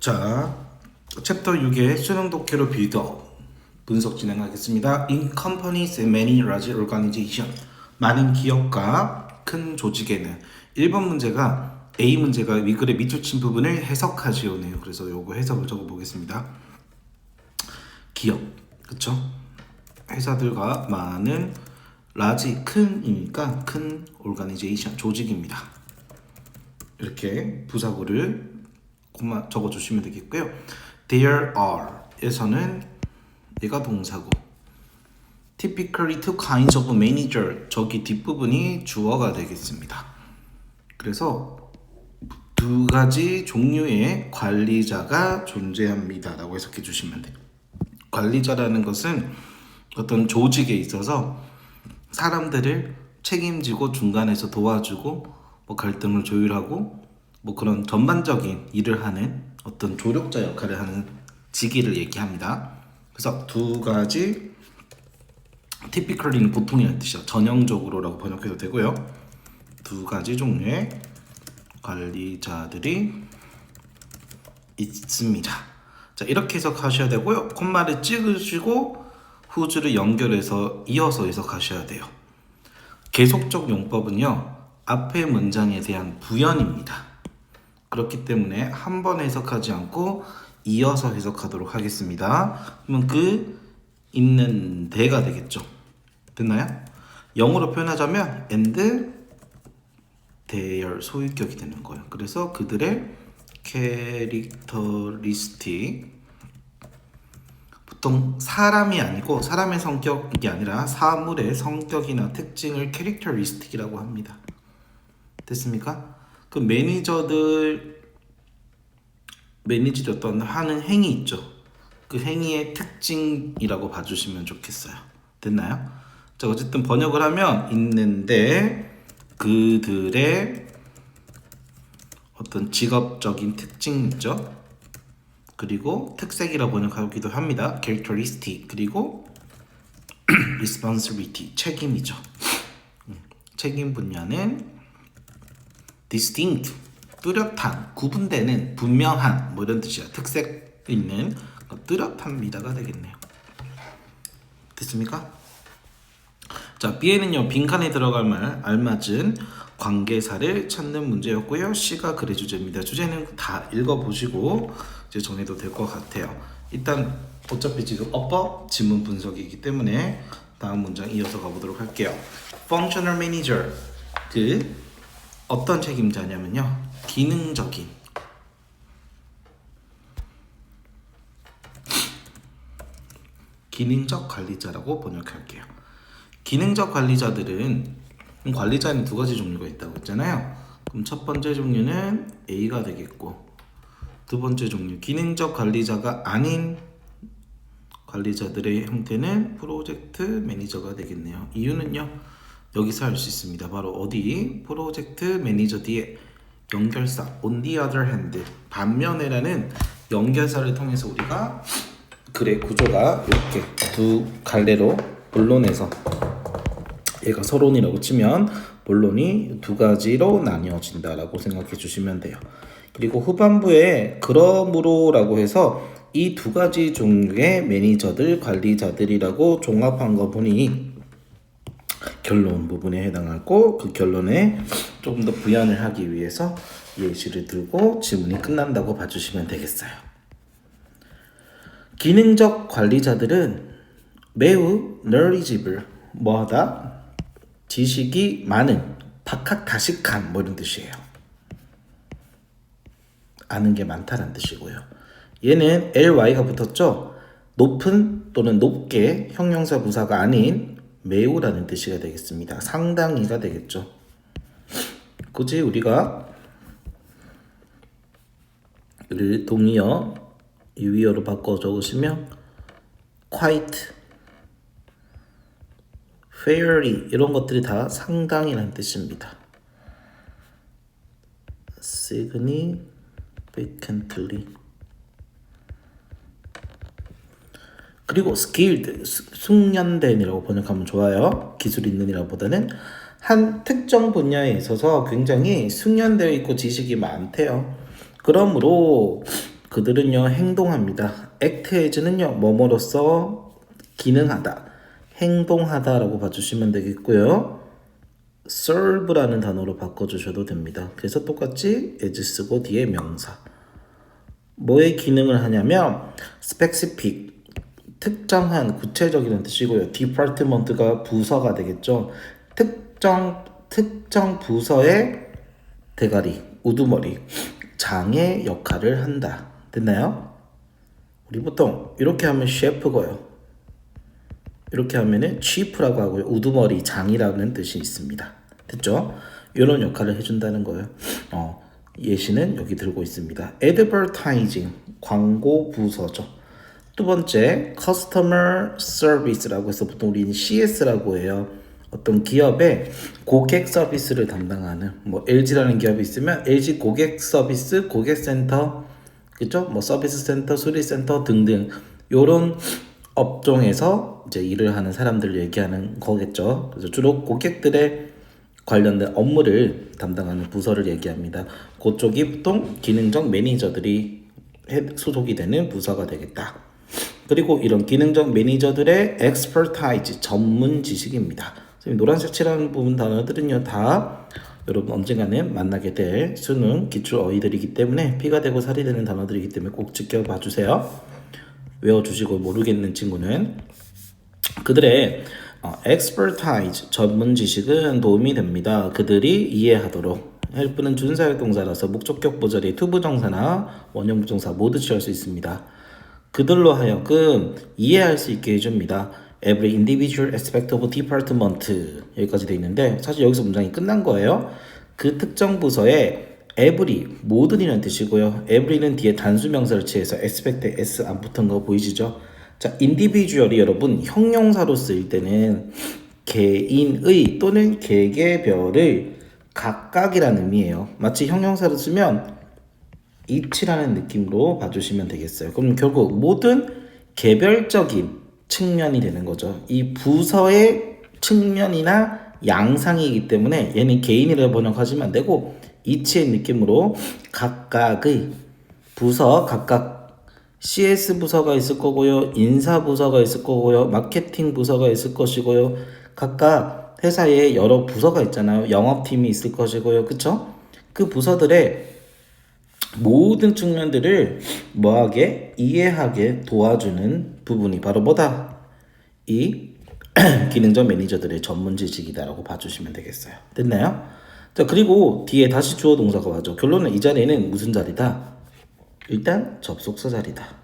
자, 챕터 6의 수능 독해로 빌드업 분석 진행하겠습니다. In companies and many large organizations, 많은 기업과 큰 조직에는 1번 문제가 A 문제가 위글의 밑줄친 부분을 해석하지요네요. 그래서 요거 해석을 적어보겠습니다. 기업, 그쵸? 회사들과 많은 large, 큰이니까 큰 organization, 조직입니다. 이렇게 부사구를 적어주시면 되겠고요. There are 에서는 얘가 동사고 Typically two kinds of manager 저기 뒷부분이 주어가 되겠습니다. 그래서 두 가지 종류의 관리자가 존재합니다 라고 해석해 주시면 돼요. 관리자라는 것은 어떤 조직에 있어서 사람들을 책임지고 중간에서 도와주고 갈등을 조율하고 그런 전반적인 일을 하는 어떤 조력자 역할을 하는 직위를 얘기합니다. 그래서 두 가지 typically는 보통이라는 뜻이죠. 전형적으로라고 번역해도 되고요. 두 가지 종류의 관리자들이 있습니다. 자, 이렇게 해석하셔야 되고요. 콤마를 찍으시고 후주를 연결해서 이어서 해석하셔야 돼요. 계속적 용법은요. 앞의 문장에 대한 부연입니다. 그렇기 때문에 한 번 해석하지 않고 이어서 해석하도록 하겠습니다. 그러면 그 있는데가 되겠죠. 됐나요? 영어로 표현하자면 and their 소유격이 되는 거예요. 그래서 그들의 characteristic 보통 사람이 아니고 사람의 성격이 아니라 사물의 성격이나 특징을 characteristic이라고 합니다. 됐습니까? 그 매니저들이 어떤 하는 행위 있죠. 그 행위의 특징이라고 봐주시면 좋겠어요. 됐나요? 자, 어쨌든 번역을 하면 있는데 그들의 어떤 직업적인 특징이죠. 그리고 특색이라고 번역하기도 합니다. characteristic 그리고 responsibility 책임이죠. 책임 분야는 distinct, 뚜렷한, 구분되는, 분명한 이런 뜻이야. 특색 있는 뚜렷합니다가 되겠네요. 됐습니까? 자, B에는요 빈칸에 들어갈 말 알맞은 관계사를 찾는 문제였고요. C가 글의 주제입니다. 주제는 다 읽어보시고 이제 정해도 될 것 같아요. 일단 어차피 지금 어법 지문 분석이기 때문에 다음 문장 이어서 가보도록 할게요. Functional Manager 어떤 책임자냐면요 기능적 관리자라고 번역할게요. 기능적 관리자들은 관리자는 두 가지 종류가 있다고 했잖아요. 그럼 첫 번째 종류는 A가 되겠고 두 번째 종류 기능적 관리자가 아닌 관리자들의 형태는 프로젝트 매니저가 되겠네요. 이유는요 여기서 할 수 있습니다. 바로 어디? 프로젝트 매니저 뒤에 연결사 on the other hand 반면에라는 연결사를 통해서 우리가 글의 구조가 이렇게 두 갈래로 본론에서 얘가 서론이라고 치면 본론이 두 가지로 나뉘어진다라고 생각해 주시면 돼요. 그리고 후반부에 그러므로라고 해서 이 두 가지 종류의 매니저들, 관리자들이라고 종합한 거 보니 결론 부분에 해당하고 그 결론에 조금 더 부연을 하기 위해서 예시를 들고 지문이 끝난다고 봐주시면 되겠어요. 기능적 관리자들은 매우 knowledgeable 뭐하다? 지식이 많은 박학다식한 이런 뜻이에요. 아는 게 많다는 뜻이고요. 얘는 ly가 붙었죠? 높은 또는 높게 형용사 부사가 아닌 매우라는 뜻이 되겠습니다. 상당히가 되겠죠. 굳이 우리가 를 동의어 유의어로 바꿔 적으시면 quite, fairly 이런 것들이 다 상당히라는 뜻입니다. significantly 그리고 skilled, 숙련된이라고 번역하면 좋아요. 기술 있는이라고 보다는 한 특정 분야에 있어서 굉장히 숙련되어 있고 지식이 많대요. 그러므로 그들은요 행동합니다. act as는요 뭐뭐로써 기능하다, 행동하다라고 봐주시면 되겠고요. serve라는 단어로 바꿔주셔도 됩니다. 그래서 똑같이 as 쓰고 뒤에 명사. 뭐의 기능을 하냐면 specific, 특정한, 구체적이라는 뜻이고요. department가 부서가 되겠죠. 특정 부서의 대가리, 우두머리, 장의 역할을 한다. 됐나요? 우리 보통 이렇게 하면 셰프고요. 이렇게 하면은 chief라고 하고요. 우두머리, 장이라는 뜻이 있습니다. 됐죠? 이런 역할을 해준다는 거예요. 예시는 여기 들고 있습니다. advertising, 광고 부서죠. 두 번째, customer service라고 해서 보통 우리는 CS라고 해요. 어떤 기업의 고객 서비스를 담당하는, 뭐 LG라는 기업이 있으면 LG 고객 서비스, 고객센터, 그죠? 뭐 서비스 센터, 수리 센터 등등 요런 업종에서 이제 일을 하는 사람들을 얘기하는 거겠죠. 그래서 주로 고객들의 관련된 업무를 담당하는 부서를 얘기합니다. 그쪽이 보통 기능적 매니저들이 소속이 되는 부서가 되겠다. 그리고 이런 기능적 매니저들의 expertise, 전문 지식입니다. 노란색 칠하는 부분 단어들은요 다 여러분 언젠가는 만나게 될 수능 기출 어휘들이기 때문에 피가 되고 살이 되는 단어들이기 때문에 꼭 지켜봐 주세요. 외워주시고 모르겠는 친구는 그들의 expertise, 전문 지식은 도움이 됩니다. 그들이 이해하도록. help는 준사역 동사라서 목적격 보절이 투부정사나 원형 부정사 모두 취할 수 있습니다. 그들로 하여금 이해할 수 있게 해줍니다. Every individual aspect of department 여기까지 돼 있는데 사실 여기서 문장이 끝난 거예요. 그 특정 부서에 every 모든이라는 뜻이고요. every는 뒤에 단수 명사를 취해서 aspect에 s 안 붙은 거 보이시죠? 자, individual이 여러분 형용사로 쓰일 때는 개인의 또는 개개별을 각각이라는 의미예요. 마치 형용사로 쓰면 each라는 느낌으로 봐주시면 되겠어요. 그럼 결국 모든 개별적인 측면이 되는 거죠. 이 부서의 측면이나 양상이기 때문에 얘는 개인이라고 번역하시면 안 되고 each의 느낌으로 각각의 부서, 각각 CS 부서가 있을 거고요. 인사 부서가 있을 거고요. 마케팅 부서가 있을 것이고요. 각각 회사에 여러 부서가 있잖아요. 영업팀이 있을 것이고요. 그쵸? 그 부서들의 모든 측면들을 뭐하게 이해하게 도와주는 부분이 바로 뭐다? 이 기능적 매니저들의 전문 지식이다라고 봐주시면 되겠어요. 됐나요? 자, 그리고 뒤에 다시 주어 동사가 와죠. 결론은 이 자리는 무슨 자리다? 일단 접속사 자리다.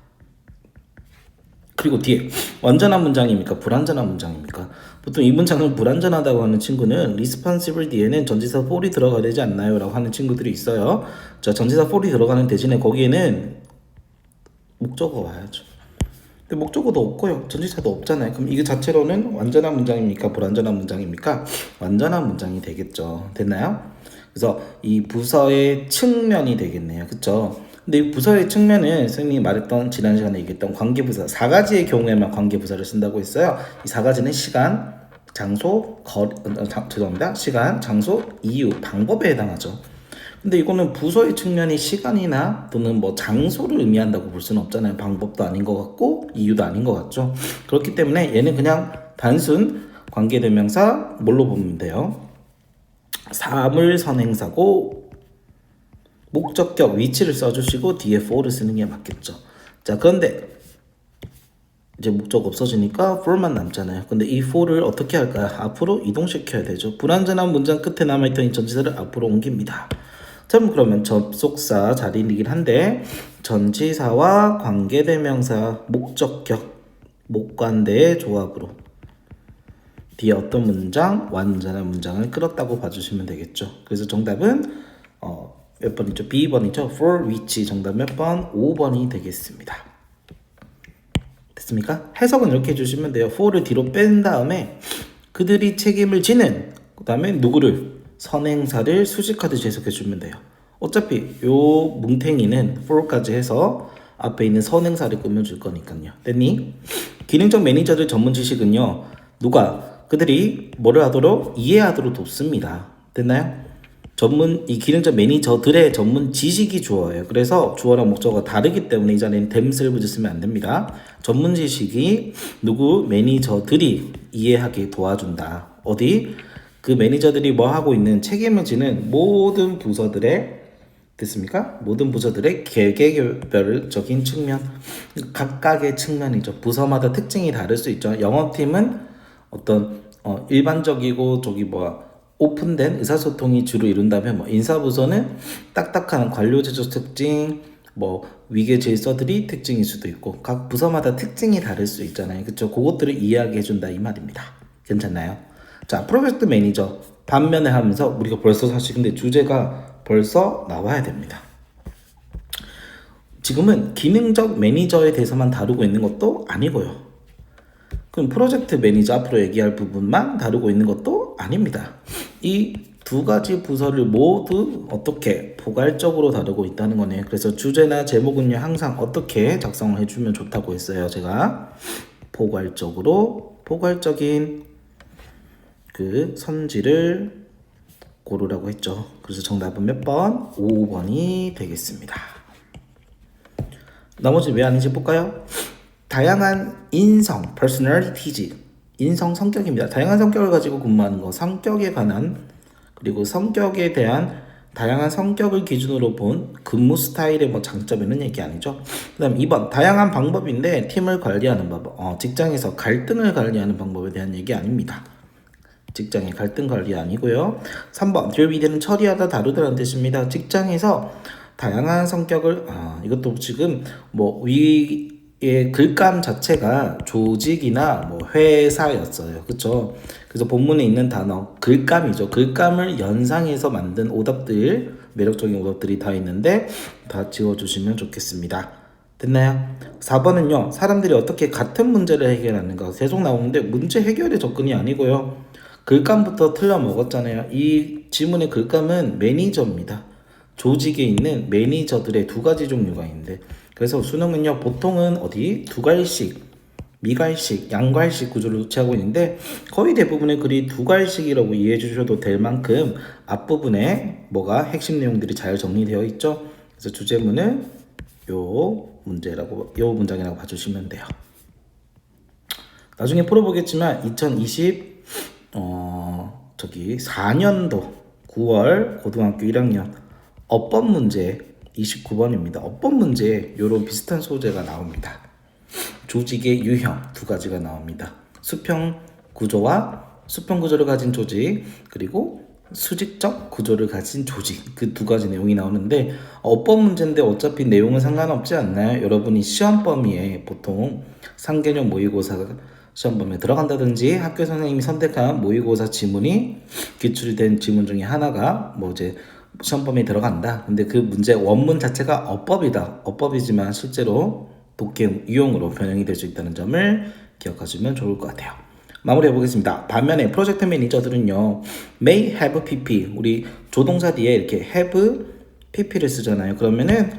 그리고 뒤에 완전한 문장입니까? 불완전한 문장입니까? 보통 이 문장을 불완전하다고 하는 친구는 responsible 뒤에는 전치사 for이 들어가야 되지 않나요? 라고 하는 친구들이 있어요. 자, 전치사 for이 들어가는 대신에 거기에는 목적어 와야죠. 근데 목적어도 없고요. 전치사도 없잖아요. 그럼 이게 자체로는 완전한 문장입니까? 불완전한 문장입니까? 완전한 문장이 되겠죠. 됐나요? 그래서 이 부서의 측면이 되겠네요. 그쵸? 근데 이 부서의 측면은 선생님이 말했던 지난 시간에 얘기했던 관계부사 4가지의 경우에만 관계부사를 쓴다고 했어요. 이 4가지는 시간, 장소, 죄송합니다. 시간, 장소, 이유, 방법에 해당하죠. 근데 이거는 부서의 측면이 시간이나 또는 뭐 장소를 의미한다고 볼 수는 없잖아요. 방법도 아닌 것 같고 이유도 아닌 것 같죠. 그렇기 때문에 얘는 그냥 단순 관계대명사 뭘로 보면 돼요? 사물선행사고 목적격 위치를 써주시고 뒤에 for를 쓰는 게 맞겠죠. 자, 그런데 이제 목적 없어지니까 for만 남잖아요. 근데 이 for를 어떻게 할까요? 앞으로 이동시켜야 되죠. 불완전한 문장 끝에 남아있던 이 전치사를 앞으로 옮깁니다. 참 그러면 접속사 자리이긴 한데 전치사와 관계대명사 목적격 목관대의 조합으로 뒤에 어떤 문장? 완전한 문장을 끌었다고 봐주시면 되겠죠. 그래서 정답은 몇 번이죠? B번이죠. for which 정답 몇 번? 5번이 되겠습니다. 됐습니까? 해석은 이렇게 해주시면 돼요. for를 뒤로 뺀 다음에 그들이 책임을 지는 그 다음에 누구를? 선행사를 수식하듯이 해석해주면 돼요. 어차피 요 뭉탱이는 for까지 해서 앞에 있는 선행사를 꾸며줄 거니까요. 됐니? 기능적 매니저들 전문 지식은요. 누가? 그들이 뭐를 하도록? 이해하도록 돕습니다. 됐나요? 이 기능적 매니저들의 전문 지식이 주어예요. 그래서 주어랑 목적어가 다르기 때문에 이 자리에는 themselves 쓰면 안 됩니다. 전문 지식이 누구 매니저들이 이해하게 도와준다. 어디? 그 매니저들이 뭐 하고 있는 책임을 지는 모든 부서들의 됐습니까? 모든 부서들의 개개별적인 측면, 각각의 측면이죠. 부서마다 특징이 다를 수 있죠. 영업팀은 어떤 일반적이고 오픈된 의사소통이 주로 이룬다면 인사부서는 딱딱한 관료 제조 특징, 위계 질서들이 특징일 수도 있고 각 부서마다 특징이 다를 수 있잖아요. 그렇죠? 그것들을 이해하게 해준다 이 말입니다. 괜찮나요? 자, 프로젝트 매니저 반면에 하면서 우리가 벌써 사실 근데 주제가 벌써 나와야 됩니다. 지금은 기능적 매니저에 대해서만 다루고 있는 것도 아니고요. 그럼 프로젝트 매니저 앞으로 얘기할 부분만 다루고 있는 것도 아닙니다. 이 두 가지 부서를 모두 어떻게 포괄적으로 다루고 있다는 거네요. 그래서 주제나 제목은요 항상 어떻게 작성을 해주면 좋다고 했어요. 제가 포괄적인 그 선지를 고르라고 했죠. 그래서 정답은 몇 번? 5번이 되겠습니다. 나머지 왜 아닌지 볼까요? 다양한 인성, personalities, 인성 성격입니다. 다양한 성격을 가지고 근무하는 거, 성격에 관한 그리고 성격에 대한 다양한 성격을 기준으로 본 근무 스타일의 장점에는 얘기 아니죠. 그 다음 2번 다양한 방법인데 팀을 관리하는 법, 직장에서 갈등을 관리하는 방법에 대한 얘기 아닙니다. 직장의 갈등 관리 아니고요. 3번 deal with는 처리하다 다루다라는 뜻입니다. 직장에서 다양한 성격을 이것도 지금 위의 글감 자체가 조직이나 회사였어요. 그쵸? 그래서 본문에 있는 단어 글감이죠. 글감을 연상해서 만든 오답들, 매력적인 오답들이 다 있는데 다 지워주시면 좋겠습니다. 됐나요? 4번은요. 사람들이 어떻게 같은 문제를 해결하는가 계속 나오는데 문제 해결의 접근이 아니고요. 글감부터 틀려 먹었잖아요. 이 지문의 글감은 매니저입니다. 조직에 있는 매니저들의 두 가지 종류가 있는데 그래서 수능은요 보통은 두갈식, 미갈식, 양갈식 구조를 취하고 있는데 거의 대부분의 글이 두갈식이라고 이해해 주셔도 될 만큼 앞부분에 핵심 내용들이 잘 정리되어 있죠. 그래서 주제문은 요 문장이라고 봐주시면 돼요. 나중에 풀어보겠지만 4년도 9월 고등학교 1학년 어법 문제 29번입니다. 어법 문제에 이런 비슷한 소재가 나옵니다. 조직의 유형 두 가지가 나옵니다. 수평 구조를 가진 조직 그리고 수직적 구조를 가진 조직 그 두 가지 내용이 나오는데 어법 문제인데 어차피 내용은 상관없지 않나요? 여러분이 시험 범위에 보통 상개념 모의고사가 시험 범위에 들어간다든지 학교 선생님이 선택한 모의고사 지문이 기출된 지문 중에 하나가 시험 범위에 들어간다. 근데 그 문제 원문 자체가 어법이지만 실제로 독해 유형으로 변형이 될 수 있다는 점을 기억하시면 좋을 것 같아요. 마무리해 보겠습니다. 반면에 프로젝트 매니저들은요 may have pp 우리 조동사 뒤에 이렇게 have pp를 쓰잖아요. 그러면은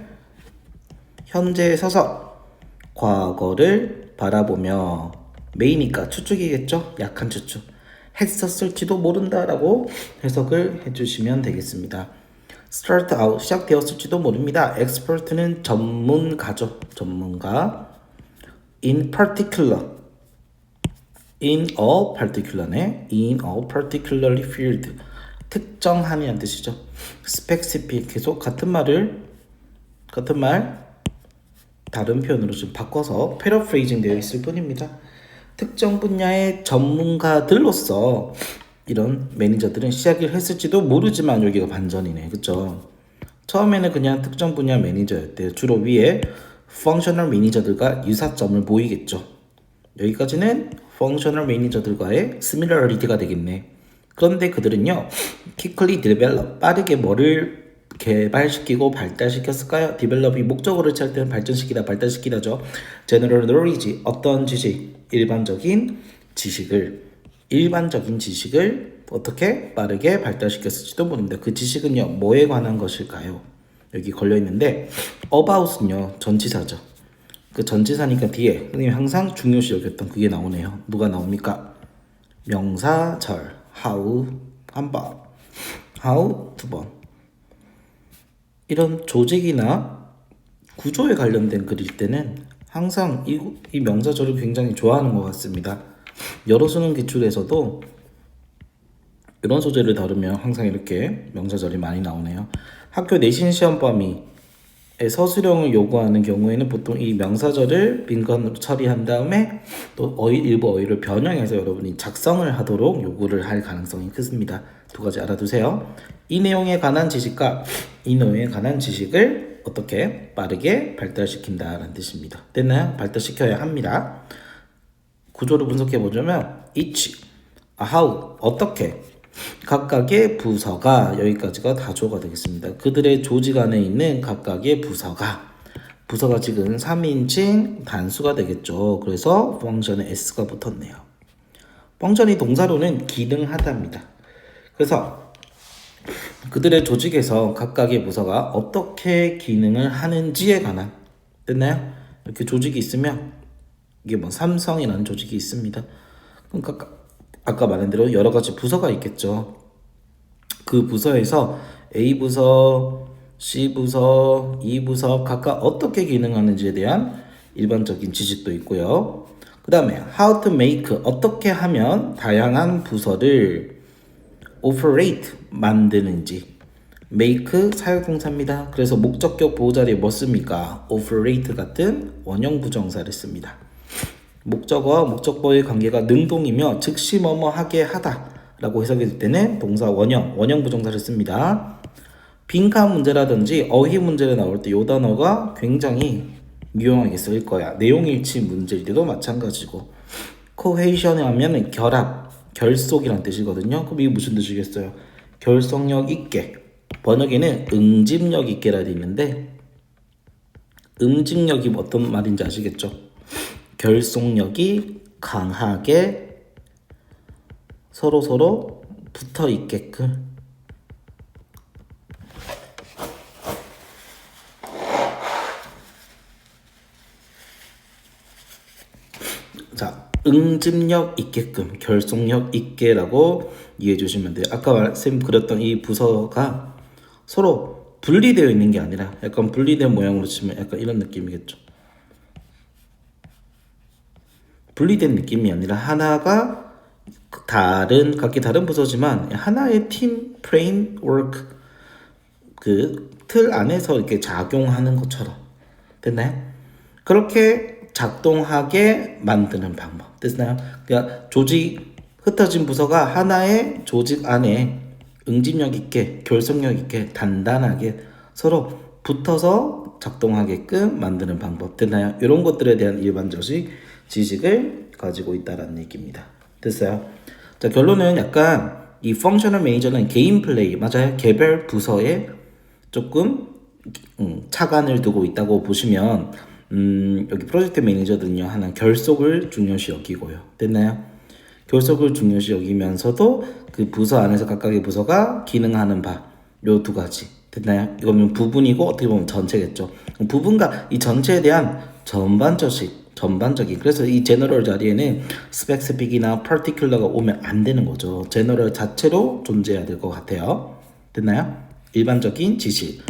현재에 서서 과거를 바라보며 may니까 추측이겠죠. 약한 추측 했었을지도 모른다라고 해석을 해주시면 되겠습니다. start out 시작되었을지도 모릅니다. expert는 전문가죠. 전문가. in a particularly field 특정한이란 뜻이죠. specific 계속 같은 말 다른 표현으로 좀 바꿔서 paraphrasing 되어 있을 뿐입니다. 특정 분야의 전문가들로서 이런 매니저들은 시작을 했을지도 모르지만 여기가 반전이네. 그쵸? 처음에는 그냥 특정 분야 매니저였대요. 주로 위에 펑셔널 매니저들과 유사점을 보이겠죠. 여기까지는 펑셔널 매니저들과의 similarity가 되겠네. 그런데 그들은요 quickly develop 빠르게 뭐를 개발시키고 발달시켰을까요? develop이 목적어를 취할 때는 발달시키다죠. general knowledge 어떤 지식, 일반적인 지식을 어떻게 빠르게 발달시켰을지도 모릅니다. 그 지식은요 뭐에 관한 것일까요? 여기 걸려있는데 about은요 전치사죠. 그 전치사니까 뒤에 선생님이 항상 중요시 여겼던 그게 나오네요. 누가 나옵니까? 명사절 how 한번 how 두 번. 이런 조직이나 구조에 관련된 글일 때는 항상 이 명사절을 굉장히 좋아하는 것 같습니다. 여러 수능 기출에서도 이런 소재를 다루면 항상 이렇게 명사절이 많이 나오네요. 학교 내신 시험 범위에 서술형을 요구하는 경우에는 보통 이 명사절을 빈칸으로 처리한 다음에 또 일부 어휘를 변형해서 여러분이 작성을 하도록 요구를 할 가능성이 크습니다. 두 가지 알아두세요. 이 내용에 관한 지식과 이 내용에 관한 지식을 어떻게 빠르게 발달시킨다라는 뜻입니다. 됐나요? 발달시켜야 합니다. 구조를 분석해 보자면 each, how, 어떻게 각각의 부서가 여기까지가 다조가 되겠습니다. 그들의 조직 안에 있는 각각의 부서가 지금 3인칭 단수가 되겠죠. 그래서 펑션에 s가 붙었네요. 펑션이 동사로는 기능하다입니다. 그래서 그들의 조직에서 각각의 부서가 어떻게 기능을 하는지에 관한 됐나요? 이렇게 조직이 있으면 이게 뭐 삼성이라는 조직이 있습니다. 그러니까 아까 말한 대로 여러 가지 부서가 있겠죠. 그 부서에서 A 부서, C 부서, E 부서 각각 어떻게 기능하는지에 대한 일반적인 지식도 있고요. 그 다음에 how to make 어떻게 하면 다양한 부서를 operate 만드는지 make 사역동사입니다. 그래서 목적격 보호자리에 뭐 씁니까? operate 같은 원형 부정사를 씁니다. 목적어와 목적보의 관계가 능동이며 즉시 뭐뭐 하게 하다 라고 해석이 될 때는 동사 원형 부정사를 씁니다. 빈칸 문제라든지 어휘 문제가 나올 때 이 단어가 굉장히 유용하게 쓸 거야. 내용일치 문제일 때도 마찬가지고. cohesion 하면 결합, 결속이란 뜻이거든요. 그럼 이게 무슨 뜻이겠어요? 결속력 있게. 번역에는 응집력 있게라 돼 있는데 응집력이 어떤 말인지 아시겠죠? 결속력이 강하게 서로 붙어 있게끔. 자, 응집력 있게끔, 결속력 있게라고 이해해 주시면 돼요. 아까 쌤 그렸던 이 부서가 서로 분리되어 있는 게 아니라 약간 분리된 모양으로 치면 약간 이런 느낌이겠죠. 분리된 느낌이 아니라 하나가 각기 다른 부서지만 하나의 팀 프레임워크 그 틀 안에서 이렇게 작용하는 것처럼 됐나요? 그렇게 작동하게 만드는 방법 됐나요? 그러니까 흩어진 부서가 하나의 조직 안에 응집력 있게 결속력 있게 단단하게 서로 붙어서 작동하게끔 만드는 방법 됐나요? 이런 것들에 대한 일반적인 지식을 가지고 있다라는 얘기입니다. 됐어요? 자, 결론은 약간 이 펑셔널 매니저는 개인 플레이 맞아요. 개별 부서에 조금 차관을 두고 있다고 보시면 여기 프로젝트 매니저들은요 하나 결속을 중요시 여기고요. 됐나요? 결속을 중요시 여기면서도 그 부서 안에서 각각의 부서가 기능하는 바 요 두 가지 됐나요? 이거는 부분이고 어떻게 보면 전체겠죠. 부분과 이 전체에 대한 전반적인 그래서 이 제너럴 자리에는 스펙스픽이나 파티큘러가 오면 안 되는 거죠. 제너럴 자체로 존재해야 될 것 같아요. 됐나요? 일반적인 지식.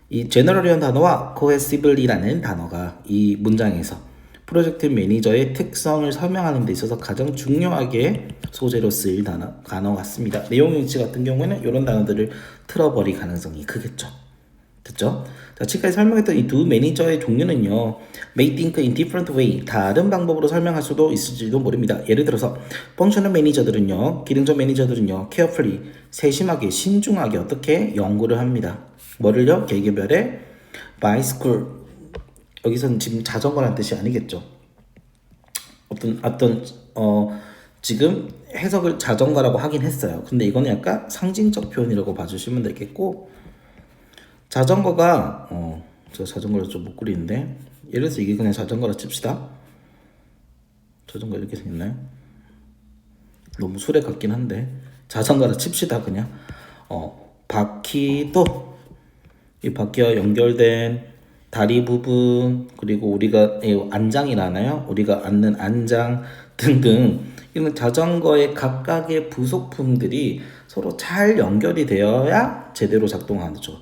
이 제너럴이라는 단어와 cohesively라는 단어가 이 문장에서 프로젝트 매니저의 특성을 설명하는 데 있어서 가장 중요하게 소재로 쓰일 단어 같습니다. 내용일치 같은 경우에는 이런 단어들을 틀어버릴 가능성이 크겠죠. 됐죠? 자, 지금까지 설명했던 이 두 매니저의 종류는요, may think in different way, 다른 방법으로 설명할 수도 있을지도 모릅니다. 예를 들어서 펑셔널 매니저들은요, 기능적 매니저들은요, carefully, 세심하게, 신중하게 어떻게 연구를 합니다. 뭐를요? 개개별의 bicycle, 여기서는 지금 자전거라는 뜻이 아니겠죠. 지금 해석을 자전거라고 하긴 했어요. 근데 이거는 약간 상징적 표현이라고 봐주시면 되겠고, 자전거가 저 자전거를 좀 못 그리는데 예를 들어서 이게 그냥 자전거라 칩시다. 자전거 이렇게 생겼나요? 너무 수레 같긴 한데 자전거라 칩시다. 그냥 바퀴도 이 바퀴와 연결된 다리 부분 그리고 우리가 안장이라나요? 우리가 앉는 안장 등등 이런 자전거의 각각의 부속품들이 서로 잘 연결이 되어야 제대로 작동하죠.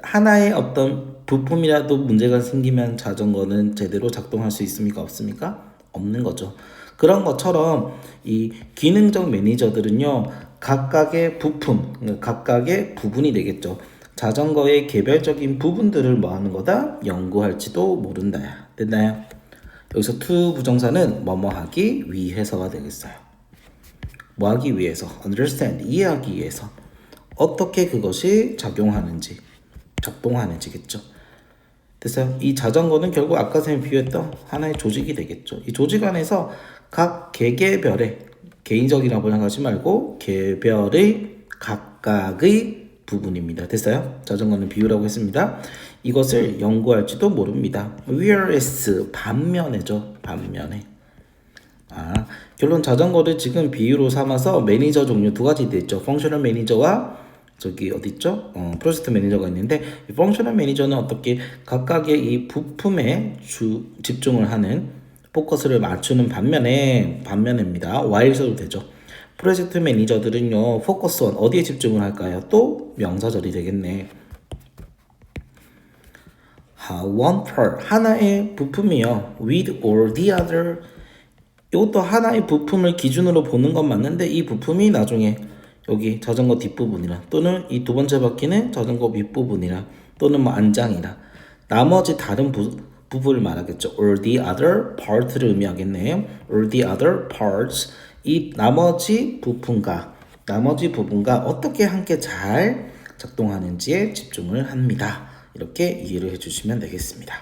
하나의 어떤 부품이라도 문제가 생기면 자전거는 제대로 작동할 수 있습니까? 없습니까? 없는 거죠. 그런 것처럼 이 기능적 매니저들은요, 각각의 부품, 각각의 부분이 되겠죠. 자전거의 개별적인 부분들을 뭐 하는 거다? 연구할지도 모른다. 됐나요? 여기서 to 부정사는 뭐뭐 하기 위해서가 되겠어요. 뭐 하기 위해서, understand, 이해하기 위해서. 어떻게 그것이 작용하는지, 작동하는지겠죠. 됐어요? 이 자전거는 결국 아까 선생님이 비유했던 하나의 조직이 되겠죠. 이 조직 안에서 각 개개별의, 개인적이라고 생각하지 말고 개별의 각각의 부분입니다. 됐어요? 자전거는 비유라고 했습니다. 이것을 연구할지도 모릅니다. whereas 반면에죠. 반면에. 결론 자전거를 지금 비유로 삼아서 매니저 종류 두 가지 됐죠. 펑셔널 매니저와 저기 어디 있죠? 프로젝트 매니저가 있는데 이 펑셔널 매니저는 어떻게 각각의 이 부품에 집중을 하는 포커스를 맞추는 반면입니다. while 써도 되죠. 프로젝트 매니저들은요 포커스 온 어디에 집중을 할까요? 또 명사절이 되겠네. one part 하나의 부품이요 with or the other 이것도 하나의 부품을 기준으로 보는 건 맞는데 이 부품이 나중에 여기 자전거 뒷부분이라 또는 이 두 번째 바퀴는 자전거 윗부분이라 또는 뭐 안장이라 나머지 다른 부분을 말하겠죠. or the other part를 의미하겠네요. or the other parts 이 나머지 부분과 어떻게 함께 잘 작동하는지에 집중을 합니다. 이렇게 이해를 해주시면 되겠습니다.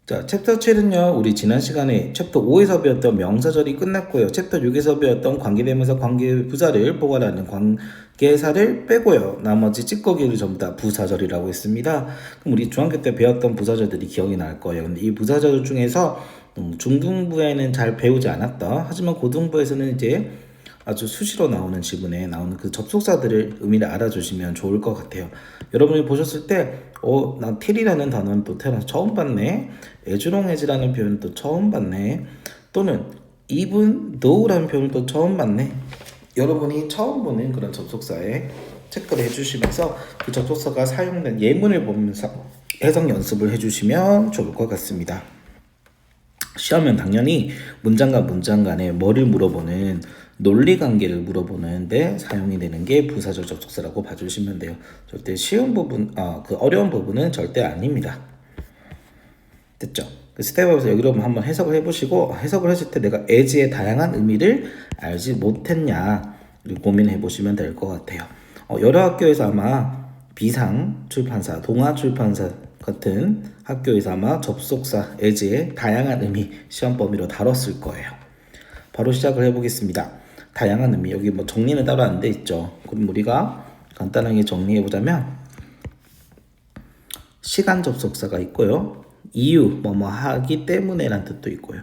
자, 챕터 7은요, 우리 지난 시간에 챕터 5에서 배웠던 명사절이 끝났고요. 챕터 6에서 배웠던 관계대명사 관계부사를 포괄하는 관계사를 빼고요. 나머지 찌꺼기를 전부 다 부사절이라고 했습니다. 그럼 우리 중학교 때 배웠던 부사절들이 기억이 날 거예요. 근데 이 부사절 중에서 중등부에는 잘 배우지 않았다. 하지만 고등부에서는 이제 아주 수시로 나오는 지문에 나오는 그 접속사들을 의미를 알아주시면 좋을 것 같아요. 여러분이 보셨을 때, 난 틸이라는 단어는 또 태어나서 처음 봤네. 에즈롱에즈라는 표현은 또 처음 봤네. 또는 even though라는 표현을 또 처음 봤네. 여러분이 처음 보는 그런 접속사에 체크를 해주시면서 그 접속사가 사용된 예문을 보면서 해석 연습을 해주시면 좋을 것 같습니다. 시험은 당연히 문장과 문장 간에 뭐를 물어보는 논리관계를 물어보는데 사용이 되는 게 부사절 접속사라고 봐주시면 돼요. 절대 쉬운 부분, 그 어려운 부분은 절대 아닙니다. 됐죠? 그 스텝업에서 여기로 한번 해석을 해보시고 해석을 했을 때 내가 as의 다양한 의미를 알지 못했냐 고민해 보시면 될 것 같아요. 여러 학교에서 아마 비상 출판사, 동아 출판사 같은 학교에서 아마 접속사 as의 다양한 의미 시험 범위로 다뤘을 거예요. 바로 시작을 해보겠습니다. 다양한 의미 여기 뭐 정리는 따로 안 돼 있죠. 그럼 우리가 간단하게 정리해 보자면 시간 접속사가 있고요. 이유 뭐뭐 하기 때문에란 뜻도 있고요.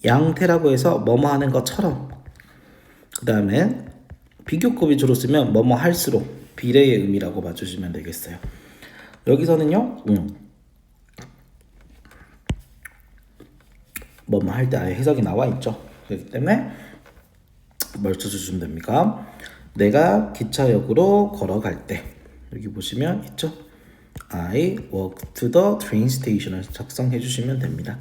양태라고 해서 뭐뭐 하는 것처럼 그 다음에 비교급이 주로 쓰면 뭐뭐 할수록 비례의 의미라고 봐주시면 되겠어요. 여기서는요 뭐뭐 할 때 아예 해석이 나와 있죠. 그렇기 때문에 뭘 써주시면 됩니까? 내가 기차역으로 걸어갈 때 여기 보시면 있죠. I walk to the train station을 작성해 주시면 됩니다.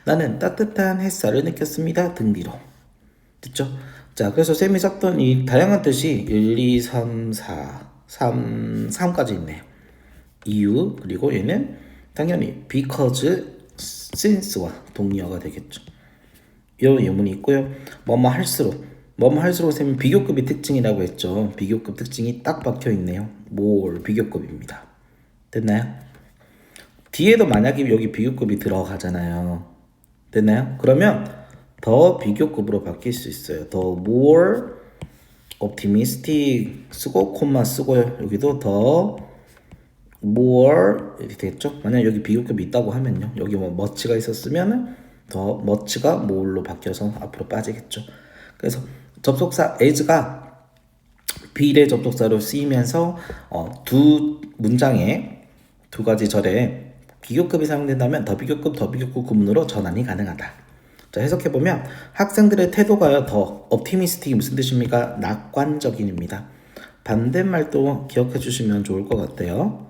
나는 따뜻한 햇살을 느꼈습니다. 등 뒤로. 됐죠? 자, 그래서 쌤이 썼던 이 다양한 뜻이 1, 2, 3, 4, 3까지 있네요. 이유, 그리고 얘는 당연히 because, since와 동의어가 되겠죠. 이런 예문이 있고요. 뭐뭐 할수록 쌤이 비교급이 특징이라고 했죠. 비교급 특징이 딱 박혀 있네요. more 비교급입니다. 됐나요? 뒤에도 만약에 여기 비교급이 들어가잖아요. 됐나요? 그러면 더 비교급으로 바뀔 수 있어요. 더 more optimistic 쓰고 콤마 쓰고요. 여기도 더 more 이렇게 되겠죠? 만약 여기 비교급이 있다고 하면요. 여기 뭐 much가 있었으면 더 much가 more로 바뀌어서 앞으로 빠지겠죠. 그래서 접속사 as가 비례 접속사로 쓰이면서 두 문장에 두 가지 절에 비교급이 사용된다면 더 비교급, 더 비교급 구문으로 전환이 가능하다. 자, 해석해보면 학생들의 태도가 더 optimistic이 무슨 뜻입니까? 낙관적인입니다. 반대말도 기억해 주시면 좋을 것 같아요.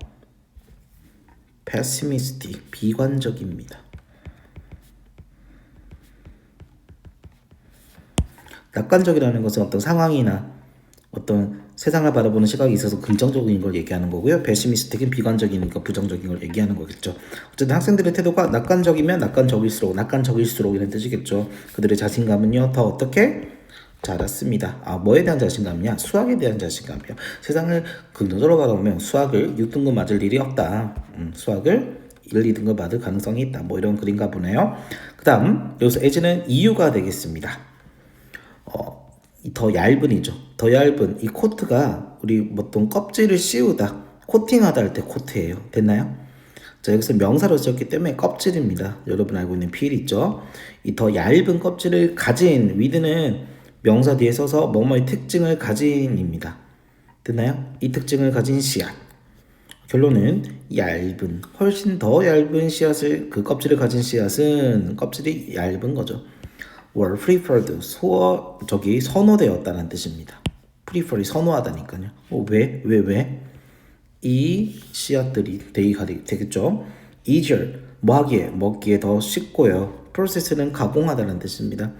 pessimistic, 비관적입니다. 낙관적이라는 것은 어떤 상황이나 어떤 세상을 바라보는 시각이 있어서 긍정적인 걸 얘기하는 거고요. pessimistic은 비관적이니까 부정적인 걸 얘기하는 거겠죠. 어쨌든 학생들의 태도가 낙관적이면 낙관적일수록 이런 뜻이겠죠. 그들의 자신감은요, 더 어떻게? 자랐습니다. 뭐에 대한 자신감이냐? 수학에 대한 자신감이요. 세상을 긍정적으로 바라보면 수학을 6등급 맞을 일이 없다. 수학을 1, 2등급 받을 가능성이 있다. 뭐 이런 글인가 보네요. 그 다음 여기서 as는 이유가 되겠습니다. 더 얇은이죠. 더 얇은 이 코트가 우리 어떤 껍질을 씌우다, 코팅하다 할 때 코트예요. 됐나요? 자, 여기서 명사로 쓰였기 때문에 껍질입니다. 여러분 알고 있는 필 있죠? 이 더 얇은 껍질을 가진 with는 명사 뒤에 써서 뭐뭐의 특징을 가진입니다. 됐나요? 이 특징을 가진 씨앗. 결론은 얇은, 훨씬 더 얇은 씨앗을, 그 껍질을 가진 씨앗은 껍질이 얇은 거죠. were preferred, 선호되었다는 뜻입니다. prefer이 선호하다니까요. 왜? 이 씨앗들이 되겠죠. easier, 먹기에 더 쉽고요. process는 가공하다는 뜻입니다.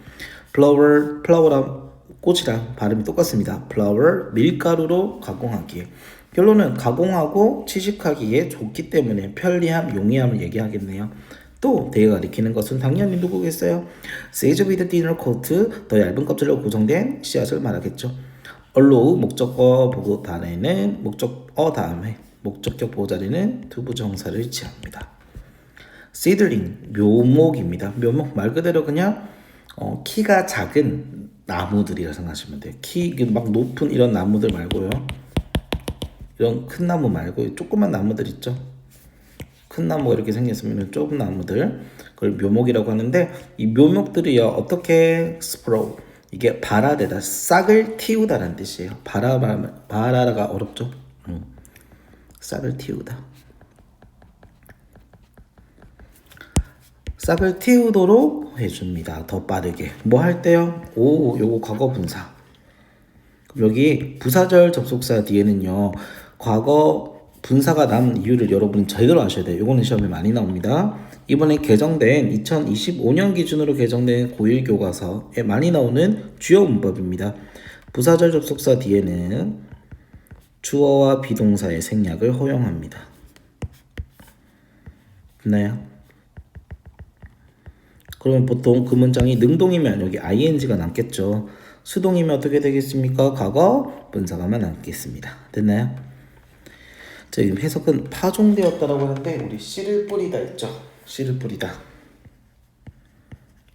flour랑 꽃이랑 발음이 똑같습니다. flour, 밀가루로 가공하기에. 결론은 가공하고 취식하기에 좋기 때문에 편리함, 용이함을 얘기하겠네요. 또 대가 가리키는 것은 당연히 누구겠어요? Sage with thinner coat, 더 얇은 껍질로 구성된 씨앗을 말하겠죠. allow, 목적어 보고 단에는 목적어 다음에 목적격 보호 자리는 두 부정사를 취합니다. seedling, 묘목입니다. 묘목 말 그대로 그냥 키가 작은 나무들이라 생각하시면 돼요. 키 막 높은 이런 나무들 말고요. 이런 큰 나무 말고 조그만 나무들 있죠. 큰 나무가 이렇게 생겼으면 좁은 나무들, 그걸 묘목이라고 하는데, 이 묘목들이요 어떻게 스프로우, 이게 발아대다, 싹을 틔우다라는 뜻이에요. 발아라가 어렵죠. 싹을 틔우다. 싹을 틔우도록 해줍니다. 더 빠르게. 뭐 할 때요? 요거 과거 분사. 여기 부사절 접속사 뒤에는요, 과거 분사가 난 이유를 여러분이 제대로 아셔야 돼요. 이거는 시험에 많이 나옵니다. 이번에 개정된 2025년 기준으로 개정된 고1 교과서에 많이 나오는 주요 문법입니다. 부사절 접속사 뒤에는 주어와 비동사의 생략을 허용합니다. 됐나요? 그러면 보통 그 문장이 능동이면 여기 ing가 남겠죠. 수동이면 어떻게 되겠습니까? 과거 분사가만 남겠습니다. 됐나요? 자, 지금 해석은 파종되었다라고 하는데 우리 씨를 뿌리다 있죠. 씨를 뿌리다.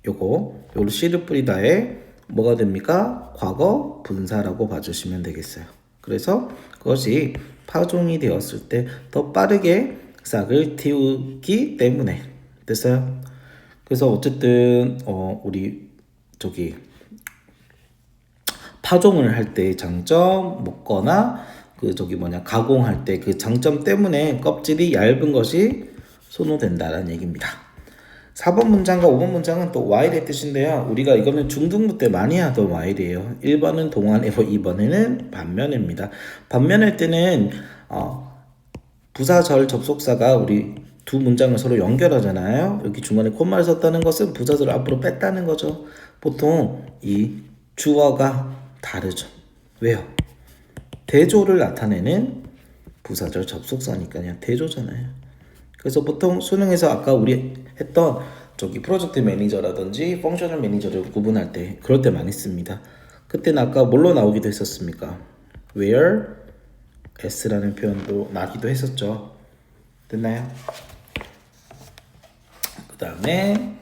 요거 씨를 뿌리다에 뭐가 됩니까? 과거 분사라고 봐주시면 되겠어요. 그래서 그것이 파종이 되었을 때 더 빠르게 싹을 틔우기 때문에. 됐어요? 그래서 어쨌든 우리 파종을 할 때 장점 먹거나 가공할 때 그 장점 때문에 껍질이 얇은 것이 선호된다라는 얘기입니다. 4번 문장과 5번 문장은 또 while의 뜻인데요. 우리가 이거는 중등부 때 많이 하던 while이에요. 1번은 동안이고 2번에는 반면입니다. 반면할 때는 부사절 접속사가 우리 두 문장을 서로 연결하잖아요. 여기 중간에 콤마를 썼다는 것은 부사절을 앞으로 뺐다는 거죠. 보통 이 주어가 다르죠. 왜요? 대조를 나타내는 부사절 접속사니까요. 대조잖아요. 그래서 보통 수능에서 아까 우리 했던 프로젝트 매니저라든지 펑셔널 매니저를 구분할 때 그럴 때 많이 씁니다. 그때는 아까 뭘로 나오기도 했었습니까? where s라는 표현도 나기도 했었죠. 됐나요? 그 다음에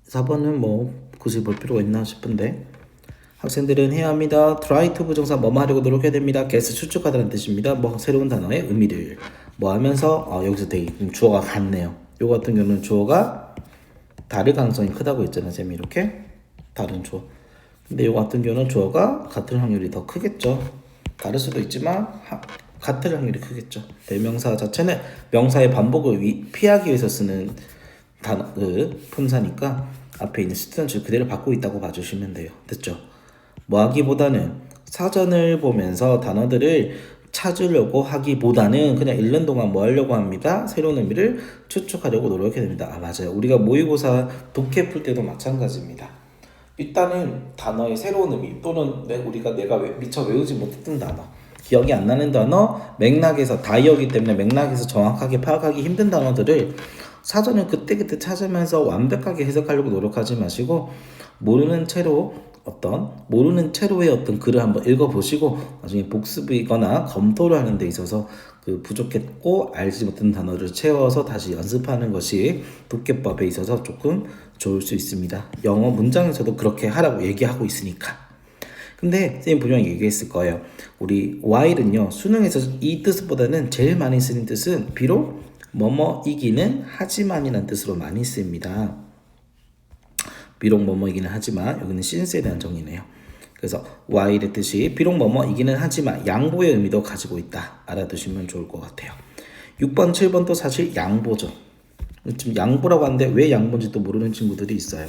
4번은 뭐 굳이 볼 필요가 있나 싶은데, 학생들은 해야 합니다. try to 부정사 뭐뭐 하려고 노력해야 됩니다. guess 추측하다는 뜻입니다. 뭐 새로운 단어의 의미를 뭐 하면서 여기서 되게 주어가 같네요. 요 같은 경우는 주어가 다를 가능성이 크다고 했잖아요. 쌤이 이렇게 다른 주어. 근데 요 같은 경우는 주어가 같을 확률이 더 크겠죠. 다를 수도 있지만 같을 확률이 크겠죠. 대명사 자체는 명사의 반복을 피하기 위해서 쓰는 단어, 품사니까 앞에 있는 스튜던트 그대로 받고 있다고 봐주시면 돼요. 됐죠? 뭐 하기보다는 사전을 보면서 단어들을 찾으려고 하기보다는 그냥 읽는 동안 뭐 하려고 합니다. 새로운 의미를 추측하려고 노력해야 됩니다. 아 맞아요. 우리가 모의고사 독해 풀 때도 마찬가지입니다. 일단은 단어의 새로운 의미 또는 내가 미처 외우지 못했던 단어, 기억이 안 나는 단어, 맥락에서 다이어기 때문에 맥락에서 정확하게 파악하기 힘든 단어들을 사전을 그때그때 찾으면서 완벽하게 해석하려고 노력하지 마시고 모르는 채로의 어떤 글을 한번 읽어보시고 나중에 복습이거나 검토를 하는 데 있어서 그 부족했고 알지 못한 단어를 채워서 다시 연습하는 것이 독해법에 있어서 조금 좋을 수 있습니다. 영어 문장에서도 그렇게 하라고 얘기하고 있으니까. 근데 선생님 분명히 얘기했을 거예요. 우리 while은요 수능에서 이 뜻보다는 제일 많이 쓰는 뜻은 비록 뭐뭐이기는 하지만이라는 뜻으로 많이 씁니다. 비록 뭐뭐이기는 하지만 여기는 since에 대한 정의네요. 그래서 while의 뜻이 비록 뭐뭐이기는 하지만 양보의 의미도 가지고 있다. 알아두시면 좋을 것 같아요. 6번, 7번도 사실 양보죠. 지금 양보라고 하는데 왜 양보인지 또 모르는 친구들이 있어요.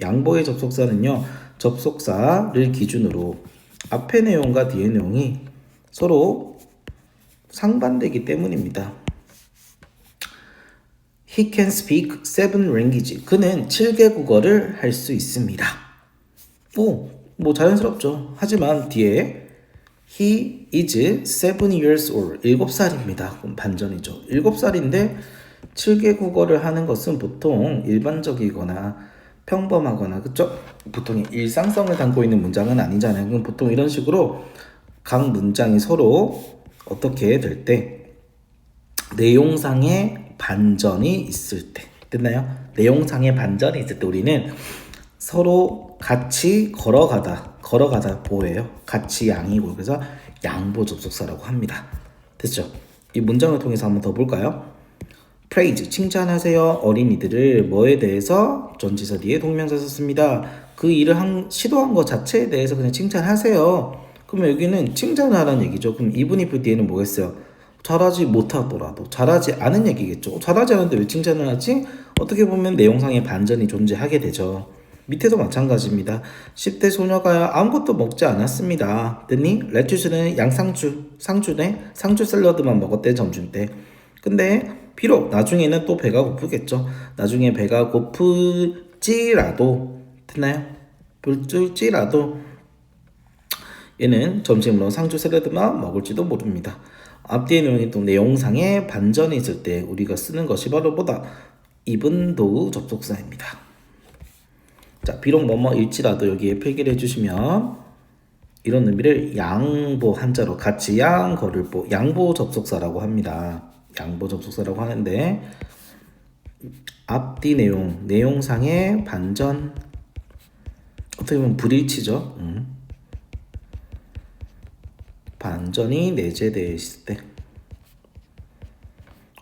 양보의 접속사는요. 접속사를 기준으로 앞의 내용과 뒤의 내용이 서로 상반되기 때문입니다. He can speak 7 languages. 그는 7개 국어를 할 수 있습니다. 뭐 자연스럽죠. 하지만 뒤에 He is 7 years old. 7살입니다. 그럼 반전이죠. 7살인데 7개 국어를 하는 것은 보통 일반적이거나 평범하거나 그쵸? 보통 일상성을 담고 있는 문장은 아니잖아요. 그럼 보통 이런 식으로 각 문장이 서로 어떻게 될 때 내용상의 반전이 있을 때 됐나요? 내용상의 반전이 있을 때 우리는 서로 같이 걸어가다 뭐예요? 같이 양이고 그래서 양보 접속사라고 합니다. 됐죠? 이 문장을 통해서 한번 더 볼까요? praise 칭찬하세요. 어린이들을 뭐에 대해서 전치사 뒤에 동명사 썼습니다. 그 일을 시도한 것 자체에 대해서 그냥 칭찬하세요. 그러면 여기는 칭찬하라는 얘기죠. 그럼 even if 뒤에는 뭐겠어요? 잘하지 못하더라도 잘하지 않은 얘기겠죠. 잘하지 않은데 왜 칭찬을 하지? 어떻게 보면 내용상의 반전이 존재하게 되죠. 밑에도 마찬가지입니다. 10대 소녀가 아무것도 먹지 않았습니다. 됐니? 레투스는 상추네? 상추 샐러드만 먹었대 점심 때. 근데 비록 나중에는 또 배가 고프겠죠. 나중에 배가 고프지라도 됐나요? 고플지라도 얘는 점심으로 상추 샐러드만 먹을지도 모릅니다. 앞뒤의 내용이 또 내용상의 반전이 있을 때 우리가 쓰는 것이 바로 even though 접속사입니다. 자, 비록 뭐뭐일지라도 여기에 필기를 해주시면 이런 의미를 양보 한자로 같이 양거를 양보 접속사라고 합니다. 양보 접속사라고 하는데 앞뒤 내용상의 반전 어떻게 보면 불일치죠. 반전이 내재되어 있을 때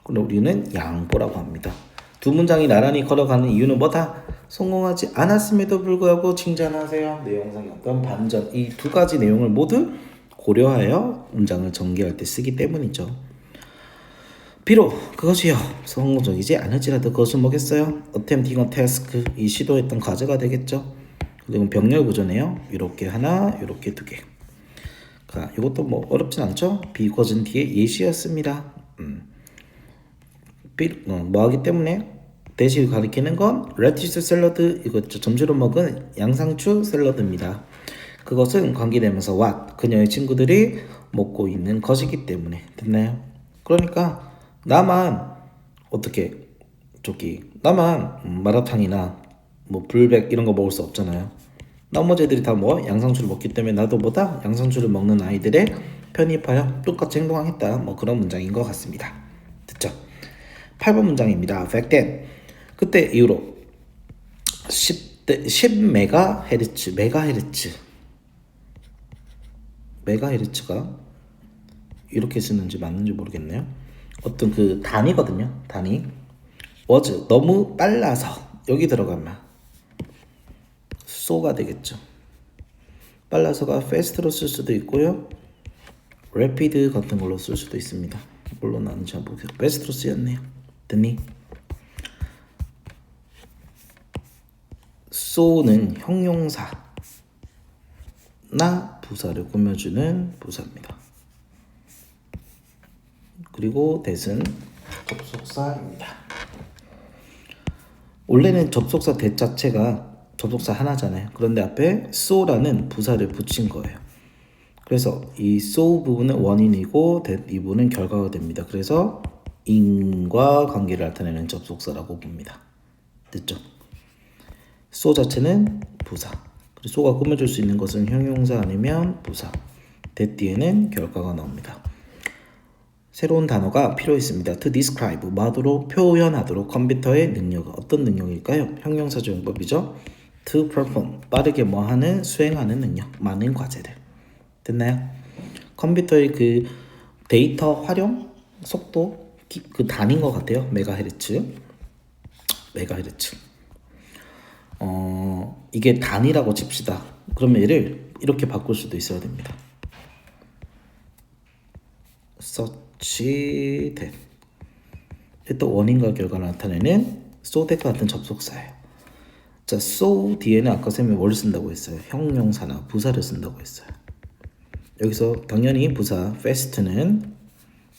그럼 우리는 양보라고 합니다. 두 문장이 나란히 걸어가는 이유는 뭐다? 성공하지 않았음에도 불구하고 칭찬하세요. 내용상의 어떤 반전 이 두 가지 내용을 모두 고려하여 문장을 전개할 때 쓰기 때문이죠. 비록 그것이요 성공적이지 않을지라도 그것은 뭐겠어요? attempting a task 이 시도했던 과제가 되겠죠. 그리고 병렬 구조네요. 이렇게 하나 이렇게 두 개. 이것도 뭐 어렵진 않죠. 비거진 뒤에 예시였습니다. 뭐 하기 때문에 대신 가리키는 건 레티스 샐러드 이거죠. 점심으로 먹은 양상추 샐러드입니다. 그것은 관계되면서 what 그녀의 친구들이 먹고 있는 것이기 때문에 됐나요? 그러니까 나만 마라탕이나 뭐 불백 이런 거 먹을 수 없잖아요. 나머지 애들이 다 뭐 양상추를 먹기 때문에 나도 보다 양상추를 먹는 아이들의 편입하여 똑같이 행동하겠다. 뭐 그런 문장인 것 같습니다. 됐죠? 8번 문장입니다. back then 그때 이후로 10MHz 메가헤르츠가 이렇게 쓰는지 맞는지 모르겠네요. 어떤 그 단위거든요. 단위 was 너무 빨라서 여기 들어가면 so가 되겠죠. 빨라서가 fast로 쓸 수도 있고요. rapid 같은 걸로 쓸 수도 있습니다. 뭘로 나는지 한번 볼게요. best로 쓰였네요. 됐니? so는 형용사나 부사를 꾸며주는 부사입니다. 그리고 that은 접속사입니다. 원래는 접속사 that 자체가 접속사 하나잖아요. 그런데 앞에 so라는 부사를 붙인 거예요. 그래서 이 so 부분은 원인이고 that 이 부분은 결과가 됩니다. 그래서 인과 관계를 나타내는 접속사라고 봅니다. 됐죠? so 자체는 부사. 그리고 so가 꾸며줄 수 있는 것은 형용사 아니면 부사. that 뒤에는 결과가 나옵니다. 새로운 단어가 필요 있습니다. to describe, 말로 표현하도록 컴퓨터의 능력. 어떤 능력일까요? 형용사적 용법이죠. to perform, 빠르게 뭐하는, 수행하는 능력, 많은 과제를. 됐나요? 컴퓨터의 그 데이터 활용 속도 그 단인 것 같아요. 메가헤르츠. 이게 단위라고 칩시다. 그러면 얘를 이렇게 바꿀 수도 있어야 됩니다. such that. 또 원인과 결과를 나타내는 so that 같은 접속사예요. 자, so 뒤에는 아까 쌤이 뭘 쓴다고 했어요? 형용사나 부사를 쓴다고 했어요. 여기서 당연히 부사 fast는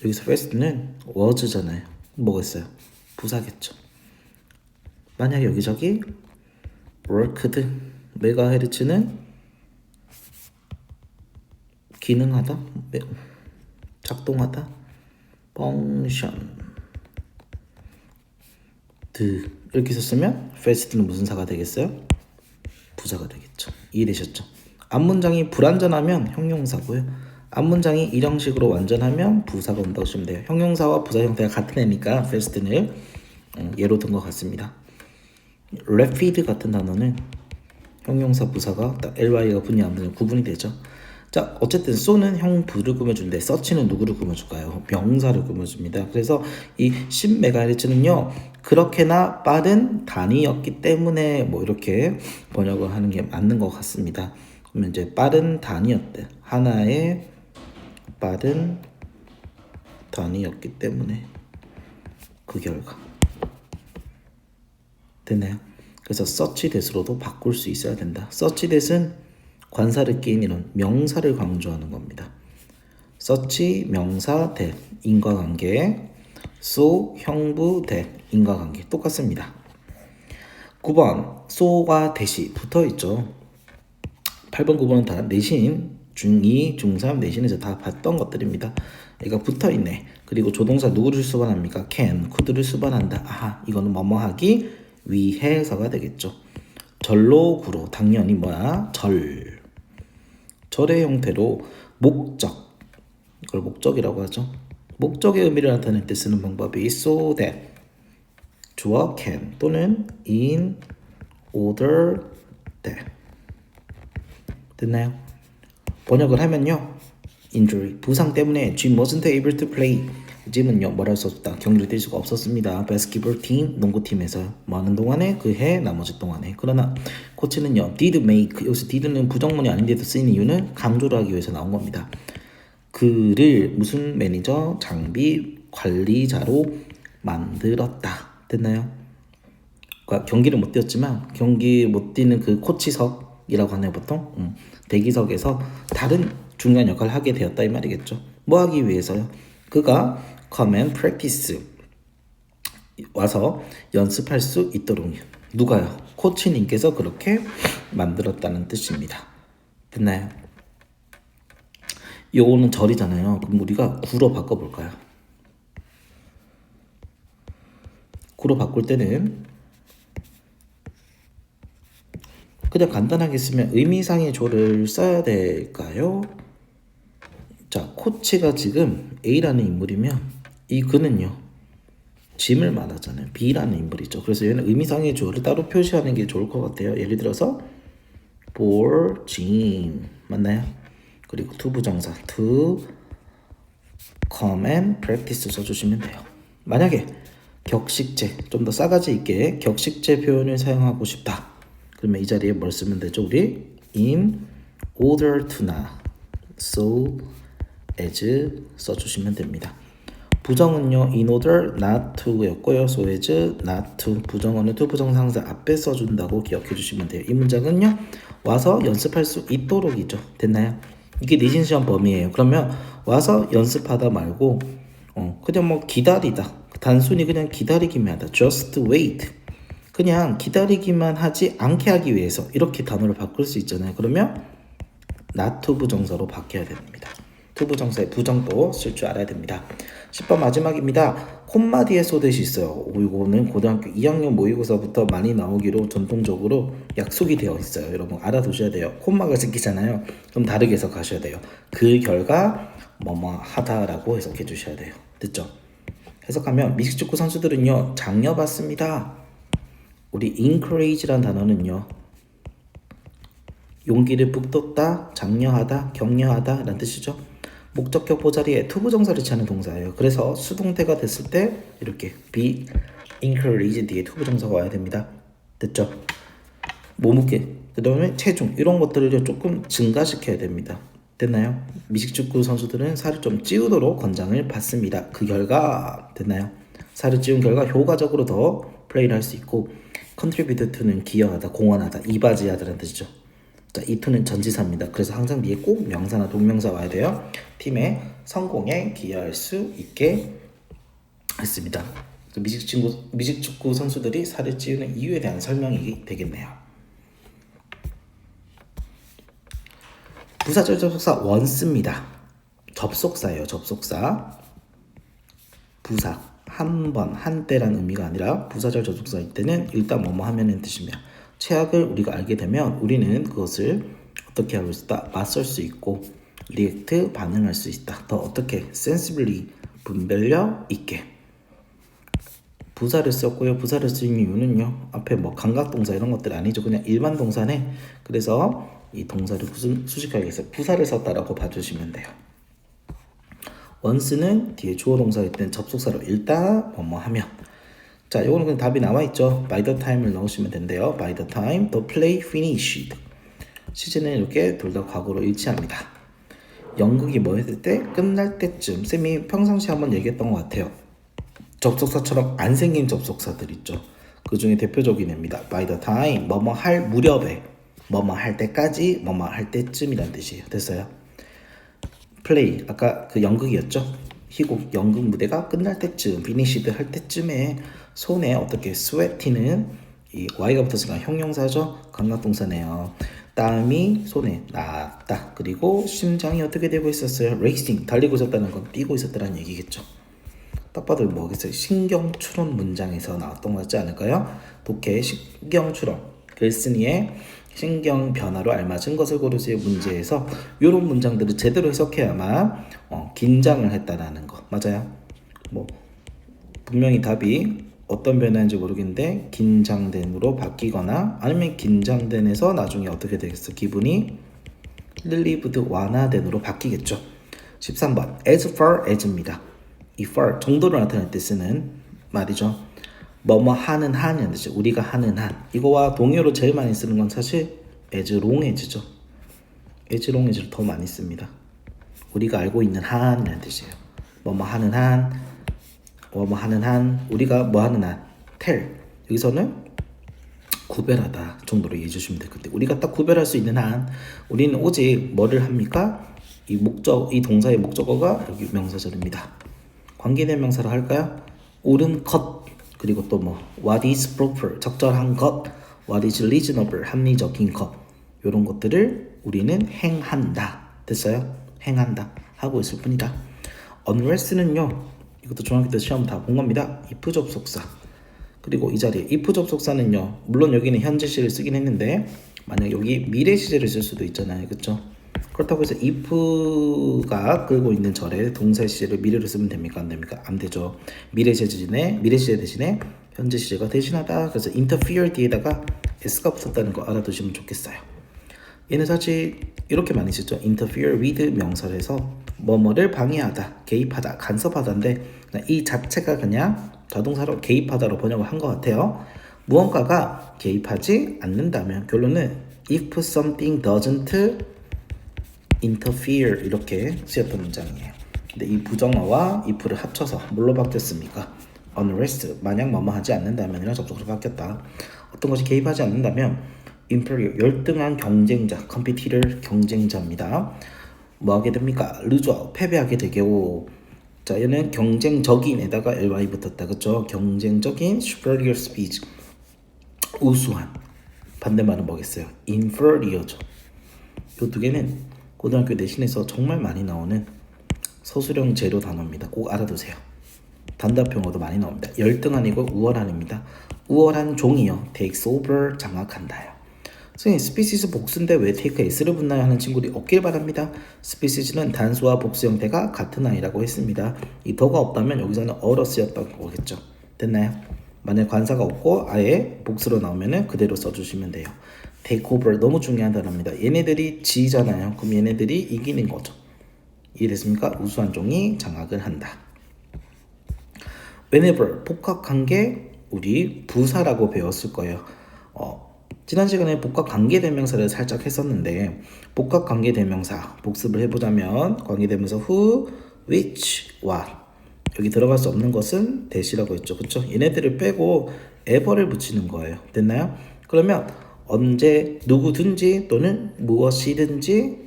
여기서 fast는 was잖아요. 뭐겠어요? 부사겠죠. 만약 여기저기 worked 메가헤르츠는 기능하다, 작동하다, function 이렇게 썼으면 fast는 무슨 사가 되겠어요? 부사가 되겠죠. 이해되셨죠? 앞문장이 불완전하면 형용사고요. 앞문장이 이 형식으로 완전하면 부사가 온다고 보시면 돼요. 형용사와 부사 형태가 같은 애니까 fast는 예로 든 것 같습니다. rapid 같은 단어는 형용사 부사가 ly가 분이 안 되는 구분이 되죠. 자, 어쨌든 so는 형부를 꾸며주는데 search는 누구를 꾸며줄까요? 명사를 꾸며줍니다. 그래서 이 10MHz는요 그렇게나 빠른 단위였기 때문에 뭐 이렇게 번역을 하는 게 맞는 것 같습니다. 그러면 이제 빠른 단위였대. 하나의 빠른 단위였기 때문에 그 결과. 됐나요? 그래서 search that으로도 바꿀 수 있어야 된다. search that은 관사를 끼인 이런 명사를 강조하는 겁니다. search 명사 that 인과관계, so 형부 that 인과관계 똑같습니다. 9번 so가 that이 붙어있죠. 8번 9번은 다 내신 중2, 중3 내신에서 다 봤던 것들입니다. 얘가 붙어있네. 그리고 조동사 누구를 수반합니까? can, could를 수반한다. 아하, 이거는 뭐뭐 하기 위해서가 되겠죠. 절로 구로 당연히 뭐야? 절의 형태로 목적, 이걸 목적이라고 하죠. 목적의 의미를 나타낼 때 쓰는 방법이 so that 주어 can 또는 in order that. 됐나요? 번역을 하면요, injury 부상 때문에 Jim wasn't able to play. 짐은요 뭘 할 수 없다, 경기를 뛸 수가 없었습니다. basketball team 농구팀에서 뭐 하는 동안에 그 해 나머지 동안에. 그러나 코치는요 did make, 여기서 did는 부정문이 아닌데도 쓰이는 이유는 강조를 하기 위해서 나온 겁니다. 그를 무슨 매니저, 장비 관리자로 만들었다. 됐나요? 그러니까 경기를 못 뛰었지만 경기 못 뛰는 그 코치석이라고 하네요 보통. 대기석에서 다른 중요한 역할을 하게 되었다 이 말이겠죠. 뭐 하기 위해서요? 그가 come and practice 와서 연습할 수 있도록. 누가요? 코치님께서 그렇게 만들었다는 뜻입니다. 됐나요? 요거는 절이잖아요. 그럼 우리가 구로 바꿔볼까요? 구로 바꿀 때는 그냥 간단하게 쓰면 의미상의 조를 써야 될까요? 자, 코치가 지금 A라는 인물이면 이 그는요 짐을 말하잖아요. B라는 인물이죠. 그래서 얘는 의미상의 조를 따로 표시하는 게 좋을 것 같아요. 예를 들어서 for Jim 맞나요? 그리고 to 부정사 to come and practice 써주시면 돼요. 만약에 격식제, 좀 더 싸가지 있게 격식제 표현을 사용하고 싶다. 그러면 이 자리에 뭘 쓰면 되죠? 우리 in order to나 so as 써주시면 됩니다. 부정은요, in order not to였고요. so as not to. 부정어는 to 부정상사 앞에 써준다고 기억해 주시면 돼요. 이 문장은요, 와서 연습할 수 있도록이죠. 됐나요? 이게 리진 시험 범위예요. 그러면 와서 연습하다 말고 그냥 뭐 기다리다. 단순히 그냥 기다리기만 하다. just wait. 그냥 기다리기만 하지 않게 하기 위해서 이렇게 단어를 바꿀 수 있잖아요. 그러면 not to 부정사로 바뀌어야 됩니다. to 부정사의 부정도 쓸 줄 알아야 됩니다. 10번 마지막입니다. 콤마 뒤에 쏘듯이 있어요. 이거는 고등학교 2학년 모의고사부터 많이 나오기로 전통적으로 약속이 되어 있어요. 여러분 알아두셔야 돼요. 콤마가 생기잖아요. 그럼 다르게 해석하셔야 돼요. 그 결과 뭐뭐 하다라고 해석해 주셔야 돼요. 됐죠? 해석하면 미식축구 선수들은요, 장려받습니다. 우리 encourage란 단어는요, 용기를 북돋다, 장려하다, 격려하다 라는 뜻이죠. 목적격 보자리에 투부정사를 취하는 동사예요. 그래서 수동태가 됐을 때 이렇게 be encouraged 뒤에 투부정사가 와야 됩니다. 됐죠? 몸무게, 그 다음에 체중 이런 것들을 조금 증가시켜야 됩니다. 됐나요? 미식축구 선수들은 살을 좀 찌우도록 권장을 받습니다. 그 결과 됐나요? 살을 찌운 결과 효과적으로 더 플레이를 할 수 있고 contribute to는 기여하다, 공헌하다, 이바지하다라는 뜻이죠. 자, 이 to는 전치사입니다. 그래서 항상 뒤에 꼭 명사나 동명사 와야 돼요. 팀의 성공에 기여할 수 있게 했습니다. 미식축구 선수들이 살을 찌우는 이유에 대한 설명이 되겠네요. 부사절 접속사 once입니다. 접속사예요. 접속사. 부사. 한 번, 한때라는 의미가 아니라 부사절 접속사일 때는 일단 뭐뭐 하면은 뜻입니다. 최악을 우리가 알게 되면 우리는 그것을 어떻게 하고 있다? 맞설 수 있고 리액트 반응할 수 있다. 더 어떻게? sensibly 분별력 있게. 부사를 썼고요. 부사를 쓰는 이유는요, 앞에 뭐 감각동사 이런 것들 아니죠. 그냥 일반 동사네. 그래서 이 동사를 수식하기 위해서 부사를 썼다라고 봐주시면 돼요. once는 뒤에 주어 동사일 땐 접속사로 일단 뭐뭐 하면. 자, 이거는 그냥 답이 나와 있죠. by the time을 넣으시면 된대요. by the time the play finished. 시즌은 이렇게 둘 다 과거로 일치합니다. 연극이 뭐 했을 때? 끝날 때쯤. 쌤이 평상시 한번 얘기했던 것 같아요. 접속사처럼 안 생긴 접속사들 있죠. 그 중에 대표적인 애입니다. by the time, 뭐뭐 할 무렵에, 뭐뭐 할 때까지, 뭐뭐 할 때쯤이란 뜻이에요. 됐어요? play, 아까 그 연극이었죠. 희곡 연극 무대가 끝날 때쯤, finished 할 때쯤에 손에 어떻게 sweaty는 이 y가 붙었으니까 형용사죠. 감각동사네요. 땀이 손에 났다. 그리고 심장이 어떻게 되고 있었어요? racing, 달리고 있었다는 건 뛰고 있었다는 얘기겠죠. 딱 봐도 뭐겠어요? 신경추론 문장에서 나왔던 것 같지 않을까요? 독해 신경추론, 글쓴이의 신경 변화로 알맞은 것을 고르세요 문제에서 이런 문장들을 제대로 해석해야만 긴장을 했다라는 거 맞아요? 뭐 분명히 답이 어떤 변화인지 모르겠는데 긴장된으로 바뀌거나 아니면 긴장된에서 나중에 어떻게 되겠어? 기분이 relieved 완화된으로 바뀌겠죠. 13번 as far as입니다. 이 far 정도를 나타낼 때 쓰는 말이죠. 뭐뭐 하는 한이라는 뜻이 우리가 하는 한. 이거와 동의어로 제일 많이 쓰는 건 사실 as long as죠. as long as를 더 많이 씁니다. 우리가 알고 있는 한이라는 뜻이에요. 뭐뭐 하는 한, 뭐뭐 하는 한, 우리가 뭐 하는 한. tell. 여기서는 구별하다 정도로 이해해 주시면 될 건데 우리가 딱 구별할 수 있는 한 우리는 오직 뭐를 합니까? 이 목적, 이 동사의 목적어가 여기 명사절입니다. 관계대명사로 할까요? 옳은 것 그리고 또 뭐 what is proper 적절한 것, what is reasonable 합리적인 것 이런 것들을 우리는 행한다. 됐어요? 행한다 하고 있을 뿐이다. unless는요 이것도 중학교 때 시험 다 본 겁니다. if 접속사 그리고 이 자리에 if 접속사는요 물론 여기는 현재 시를 쓰긴 했는데 만약 여기 미래 시제를 쓸 수도 있잖아요. 그렇죠? 그렇다고 해서 if가 끌고 있는 절에 동사 시제를 미래로 쓰면 됩니까? 안 됩니까? 안 되죠. 미래 시제 대신에 현재 시제가 대신하다. 그래서 interfere 뒤에다가 s가 붙었다는 거 알아두시면 좋겠어요. 얘는 사실 이렇게 많이 쓰죠. interfere with 명사를 해서 뭐뭐를 방해하다, 개입하다, 간섭하다인데 이 자체가 그냥 자동사로 개입하다로 번역을 한 것 같아요. 무언가가 개입하지 않는다면 결론은 if something doesn't interfere 이렇게 쓰였던 문장이에요. 근데 이 부정어와 if를 합쳐서 뭘로 바뀌었습니까? unrest 만약 뭐뭐 하지 않는다면이랑 접속으로 바뀌었다. 어떤 것이 개입하지 않는다면 inferior 열등한 경쟁자 competitor 경쟁자입니다. 뭐 하게 됩니까? lose 패배하게 되고 자 얘는 경쟁적인에다가 ly 붙었다 그쵸? 경쟁적인 superior speech 우수한 반대말은 뭐겠어요? inferior죠. 이 두 개는 고등학교 내신에서 정말 많이 나오는 서술형 재료 단어입니다. 꼭 알아두세요. 단답형어도 많이 나옵니다. 열등한이고 우월한입니다. 우월한 종이요. takes over 장악한다요. 선생님 species 복수인데 왜 take s를 붙나요 하는 친구들이 없길 바랍니다. species는 단수와 복수 형태가 같은 아이라고 했습니다. 이 더가 없다면 여기서는 어로 쓰였던 거겠죠. 됐나요? 만약 관사가 없고 아예 복수로 나오면 그대로 써주시면 돼요. take over 너무 중요한 단어입니다. 얘네들이 지잖아요. 그럼 얘네들이 이기는 거죠. 이해됐습니까? 우수한 종이 장악을 한다. whenever 복합관계 우리 부사라고 배웠을 거예요. 지난 시간에 복합관계대명사를 살짝 했었는데 복합관계대명사 복습을 해보자면 관계대명사 who, which, what 여기 들어갈 수 없는 것은 that이라고 했죠. 그렇죠? 얘네들을 빼고 ever를 붙이는 거예요. 됐나요? 그러면 언제 누구든지 또는 무엇이든지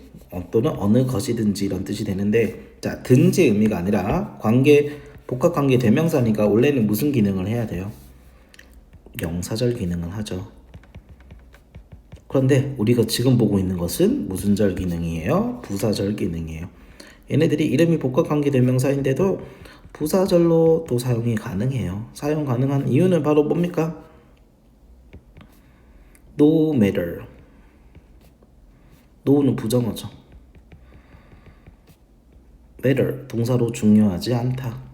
또는 어느 것이든지 이런 뜻이 되는데 자 든지 의미가 아니라 관계 복합관계 대명사니까 원래는 무슨 기능을 해야 돼요? 명사절 기능을 하죠. 그런데 우리가 지금 보고 있는 것은 무슨 절 기능이에요? 부사절 기능이에요. 얘네들이 이름이 복합관계 대명사인데도 부사절로 또 사용이 가능해요. 사용 가능한 이유는 바로 뭡니까? No matter. no는 부정어죠. matter 동사로 중요하지 않다.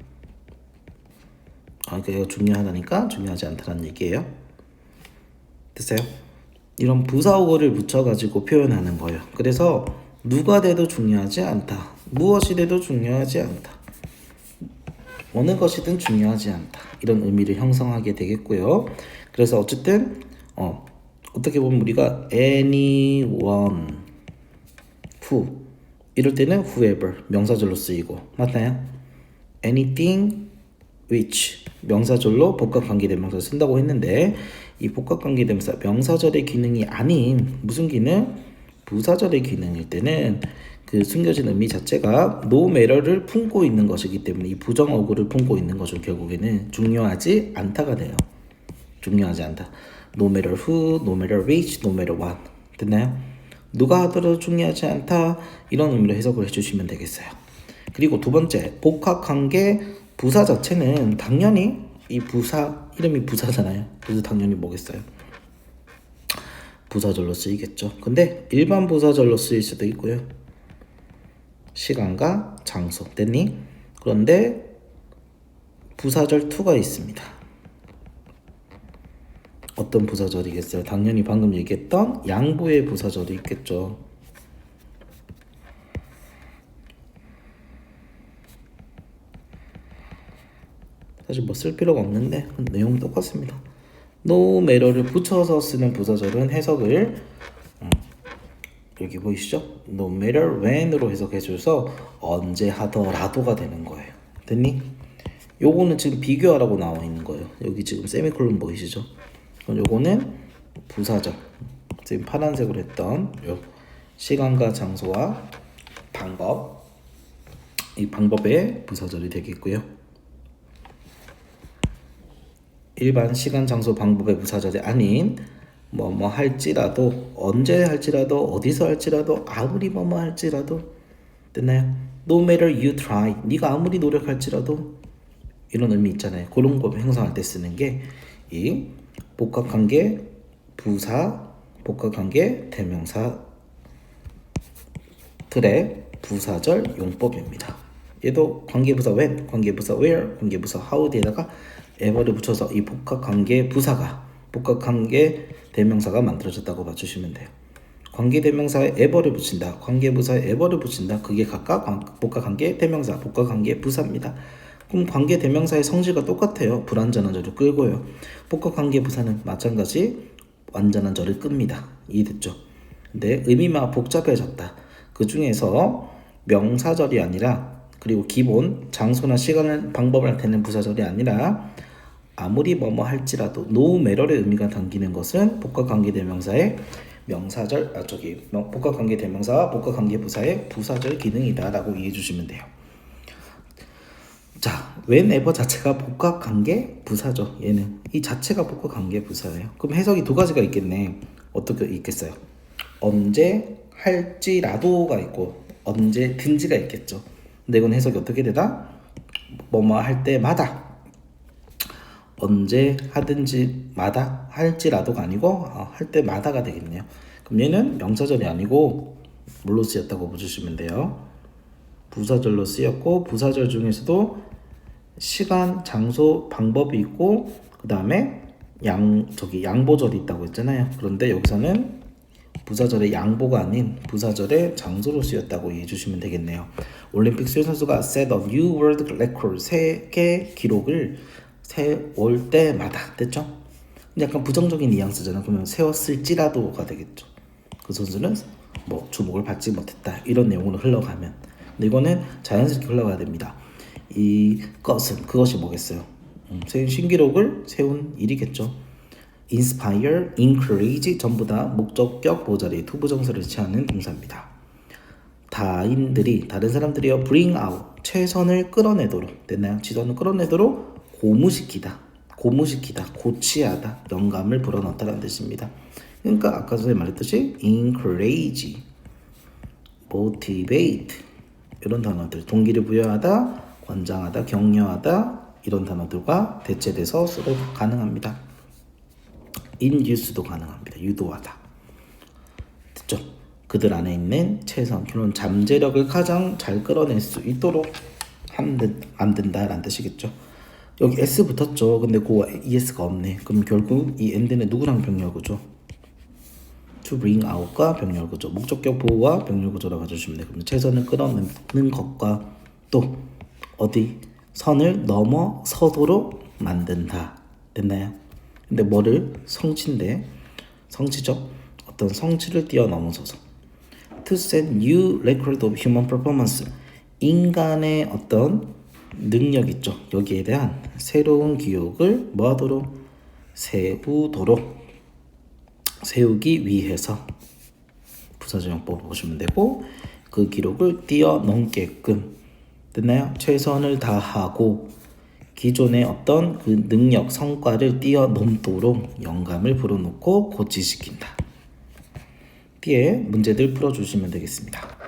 그러니까 중요하다니까 중요하지 않다는 얘기예요. 됐어요? 이런 부사어를 붙여가지고 표현하는 거예요. 그래서 누가 돼도 중요하지 않다. 무엇이 돼도 중요하지 않다. 어느 것이든 중요하지 않다. 이런 의미를 형성하게 되겠고요. 그래서 어쨌든 어떻게 보면 우리가 anyone, who 이럴 때는 whoever 명사절로 쓰이고 맞나요? anything, which 명사절로 복합관계대명사 쓴다고 했는데 이 복합관계대명사 명사절의 기능이 아닌 무슨 기능? 부사절의 기능일 때는 그 숨겨진 의미 자체가 no matter를 품고 있는 것이기 때문에 이 부정어구를 품고 있는 거죠. 결국에는 중요하지 않다가 돼요. 중요하지 않다. No matter who, no matter which, no matter what. 됐나요? 누가 하더라도 중요하지 않다. 이런 의미로 해석을 해주시면 되겠어요. 그리고 두 번째, 복합관계 부사 자체는 당연히 이 부사 이름이 부사잖아요. 그래서 당연히 뭐겠어요? 부사절로 쓰이겠죠. 근데 일반 부사절로 쓰일 수도 있고요. 시간과 장소 됐니? 그런데 부사절 2가 있습니다. 어떤 부사절이겠어요? 당연히 방금 얘기했던 양보의 부사절이 있겠죠. 사실 뭐 쓸 필요가 없는데 내용 똑같습니다. no matter를 붙여서 쓰는 부사절은 해석을 여기 보이시죠? no matter when으로 해석해줘서 언제 하더라도가 되는 거예요. 됐니? 요거는 지금 비교하라고 나와 있는 거예요. 여기 지금 세미콜론 보이시죠? 그럼 요거는 부사절. 지금 파란색으로 했던 요 시간과 장소와 방법. 이 방법의 부사절이 되겠고요. 일반 시간, 장소, 방법의 부사절이 아닌 뭐뭐 할지라도 언제 할지라도 어디서 할지라도 아무리 뭐뭐 할지라도 됐나요? No matter you try 네가 아무리 노력할지라도 이런 의미 있잖아요. 그런 거 형성할 때 쓰는 게 이 복합관계 부사 복합관계 대명사들의 부사절 용법입니다. 얘도 관계부사 when, 관계부사 where, 관계부사 how 뒤에다가 ever를 붙여서 이 복합관계 부사가 복합관계 대명사가 만들어졌다고 봐주시면 돼요. 관계대명사에 ever를 붙인다. 관계부사에 ever를 붙인다. 그게 각각 복합관계 대명사, 복합관계 부사입니다. 그럼 관계대명사의 성질과 똑같아요. 불완전한 절을 끌고요. 복합관계 부사는 마찬가지 완전한 절을 끕니다. 이해됐죠? 근데 의미만 복잡해졌다. 그 중에서 명사절이 아니라 그리고 기본 장소나 시간을 방법을 나타내는 부사절이 아니라 아무리 뭐뭐 할지라도 no matter의 의미가 담기는 것은 복합관계대명사의 명사절 복합관계대명사와 복합관계부사의 부사절 기능이다라고 이해해 주시면 돼요. 자, whenever 자체가 복합관계 부사죠. 얘는 이 자체가 복합관계 부사예요. 그럼 해석이 두 가지가 있겠네. 어떻게 있겠어요? 언제 할지라도가 있고 언제든지가 있겠죠. 근데 이건 해석이 어떻게 되다? 뭐뭐 할 때마다 언제 하든지 마다 할지라도가 아니고 할 때마다가 되겠네요. 그럼 얘는 명사절이 아니고 뭘로 쓰였다고 보시면 돼요. 부사절로 쓰였고 부사절 중에서도 시간, 장소, 방법이 있고 그 다음에 양보절이 있다고 했잖아요. 그런데 여기서는 부사절의 양보가 아닌 부사절의 장소로 쓰였다고 이해해 주시면 되겠네요. 올림픽 수영선수가 set a new world record 세계 기록을 세울 때마다 됐죠? 약간 부정적인 뉘앙스잖아. 그러면 세웠을지라도가 되겠죠. 그 선수는 뭐 주목을 받지 못했다 이런 내용으로 흘러가면, 근데 이거는 자연스럽게 흘러가야 됩니다. 그것이 뭐겠어요? 신기록을 세운 일이겠죠. inspire, encourage 전부 다 목적격 보자리 투부정사를 취하는 동사입니다. 다른 사람들이요 bring out 최선을 끌어내도록 됐나요? 지선을 끌어내도록 고무시키다, 고치하다, 영감을 불어넣다라는 뜻입니다. 그러니까 아까 전에 말했듯이 encourage, motivate 이런 단어들, 동기를 부여하다, 권장하다, 격려하다 이런 단어들과 대체돼서 쓰도 가능합니다. induce도 가능합니다. 유도하다. 됐죠? 그들 안에 있는 최선, 그런 잠재력을 가장 잘 끌어낼 수 있도록 만든다라는 뜻이겠죠. 여기 s 붙었죠. 근데 그 es가 없네. 그럼 결국 이 and는 누구랑 병렬구조? to bring out과 병렬구조, 목적격 보호와 병렬구조라고 해주시면 돼요. 그럼 최선을 끌어내는 것과 또 어디 선을 넘어서도록 만든다. 됐나요? 근데 뭐를? 성취죠. 어떤 성취를 뛰어넘어서서 to set new record of human performance 인간의 어떤 능력 있죠. 여기에 대한 새로운 기록을 뭐하도록? 세우기 위해서 부사적용법을 보시면 되고 그 기록을 뛰어넘게끔 됐나요? 최선을 다하고 기존의 어떤 그 능력, 성과를 뛰어넘도록 영감을 불어넣고 고치시킨다. 뒤에 문제들 풀어주시면 되겠습니다.